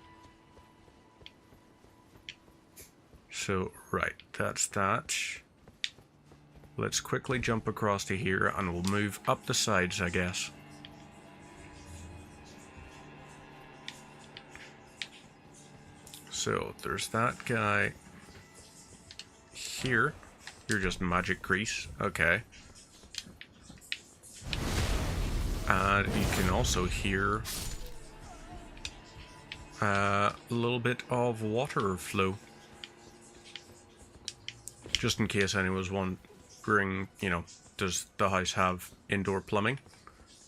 So, right, that's that. Let's quickly jump across to here and we'll move up the sides, I guess. So there's that guy here. You're just magic grease. Okay. And you can also hear a little bit of water flow. Just in case anyone's wondering, you know, does the house have indoor plumbing?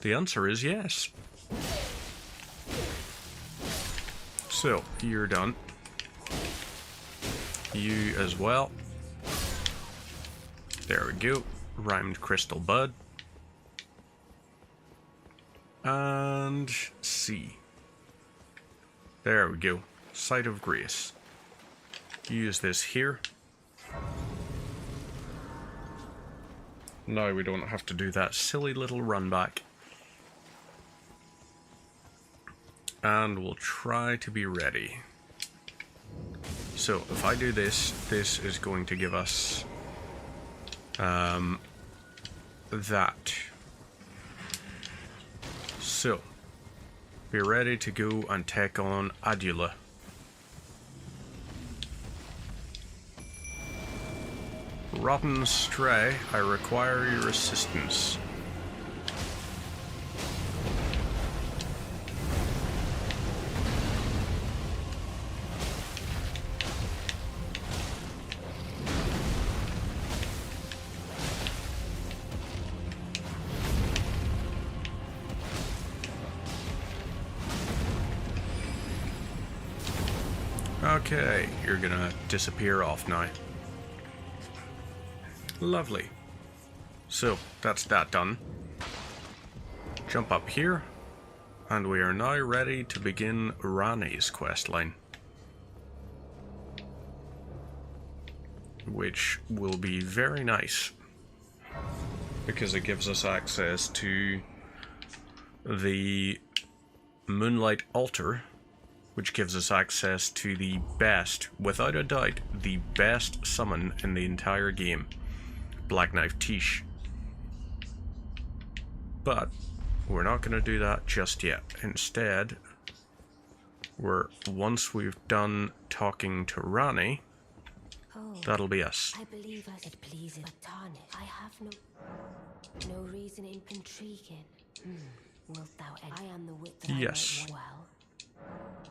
The answer is yes. So, you're done. You as well. There we go. Rhymed crystal bud. And C. There we go. Site of grace. Use this here. Now we don't have to do that silly little run back. And we'll try to be ready. So if I do this, this is going to give us that. So be ready to go and take on Adula. Rotten Stray, I require your assistance. Okay, you're gonna disappear off now. Lovely. So, that's that done. Jump up here, and we are now ready to begin Ranni's questline. Which will be very nice, because it gives us access to the Moonlight Altar, which gives us access to the best, without a doubt, the best summon in the entire game, Black Knife Tish. But we're not going to do that just yet. Instead, once we've done talking to Ranni, that'll be us. I believe us it pleases, but tarnish. I have no reason in intriguing. Wilt thou end? I am the wit that Yes. I might well.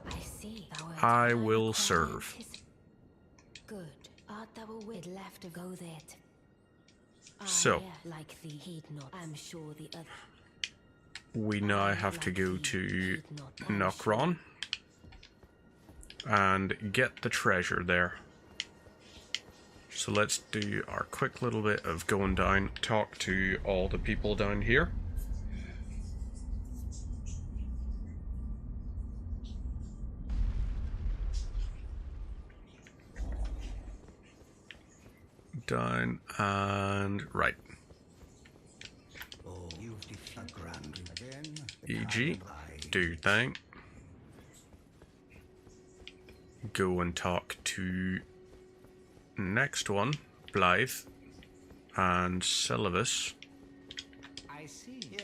I see. I will serve. Good. Art thou a wit left to go there? So, like thee, heed not. I'm sure the other. we now have to go to Nokron and get the treasure there. So let's do our quick little bit of going down, talk to all the people down here. Down and right. Oh, you've defeated grand again. EG, do thing. Go and talk to next one, Blythe and Syllabus. I see. Yeah,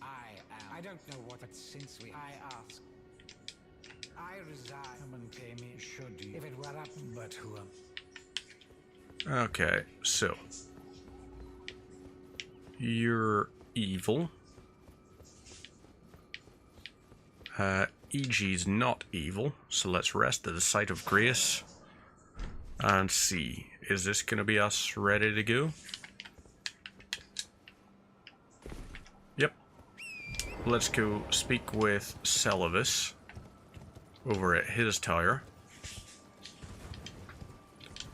I don't know what, but since I ask. I resign. Someone pay me, should you? If it were up, but who am? Okay, so you're evil. EG's not evil, so let's rest at the site of grace and see. Is this gonna be us ready to go? Yep. Let's go speak with Syllabus over at his tower.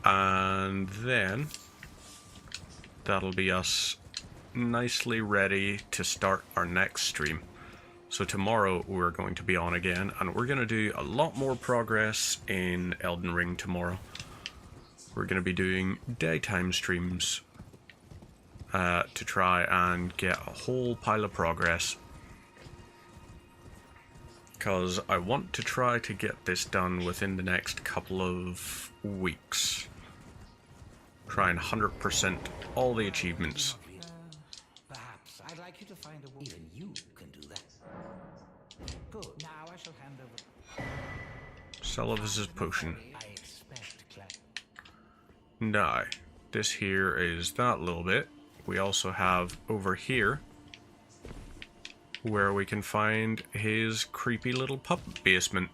And then that'll be us nicely ready to start our next stream. So tomorrow we're going to be on again, and we're going to do a lot more progress in Elden Ring tomorrow. We're going to be doing daytime streams to try and get a whole pile of progress. Because I want to try to get this done within the next couple of weeks. Try and 100% all the achievements. Perhaps. I'd like you to find a woman. Even you can do that. Good. Now I shall hand over. Sell of his potion. I expect Now, this here is that little bit. We also have over here where we can find his creepy little puppet basement.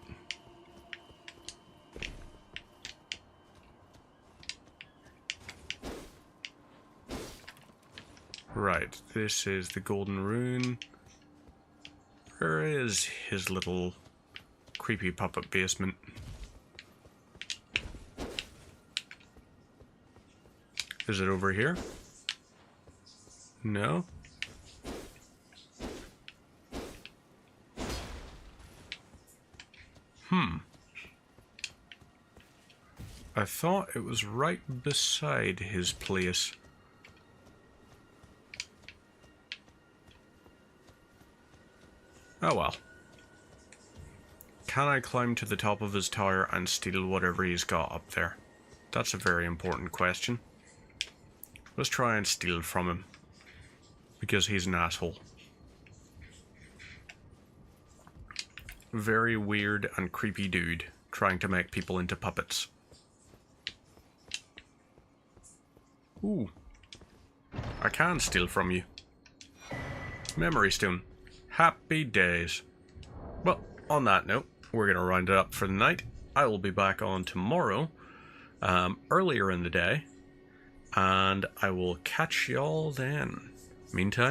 Right, this is the Golden Rune. Where is his little creepy puppet basement? Is it over here? No? I thought it was right beside his place. Oh well. Can I climb to the top of his tower and steal whatever he's got up there? That's a very important question. Let's try and steal from him. Because he's an asshole. Very weird and creepy dude trying to make people into puppets. Ooh. I can steal from you. Memory stone. Happy days. Well, on that note, we're going to round it up for the night. I will be back on tomorrow, earlier in the day, and I will catch y'all then. Meantime,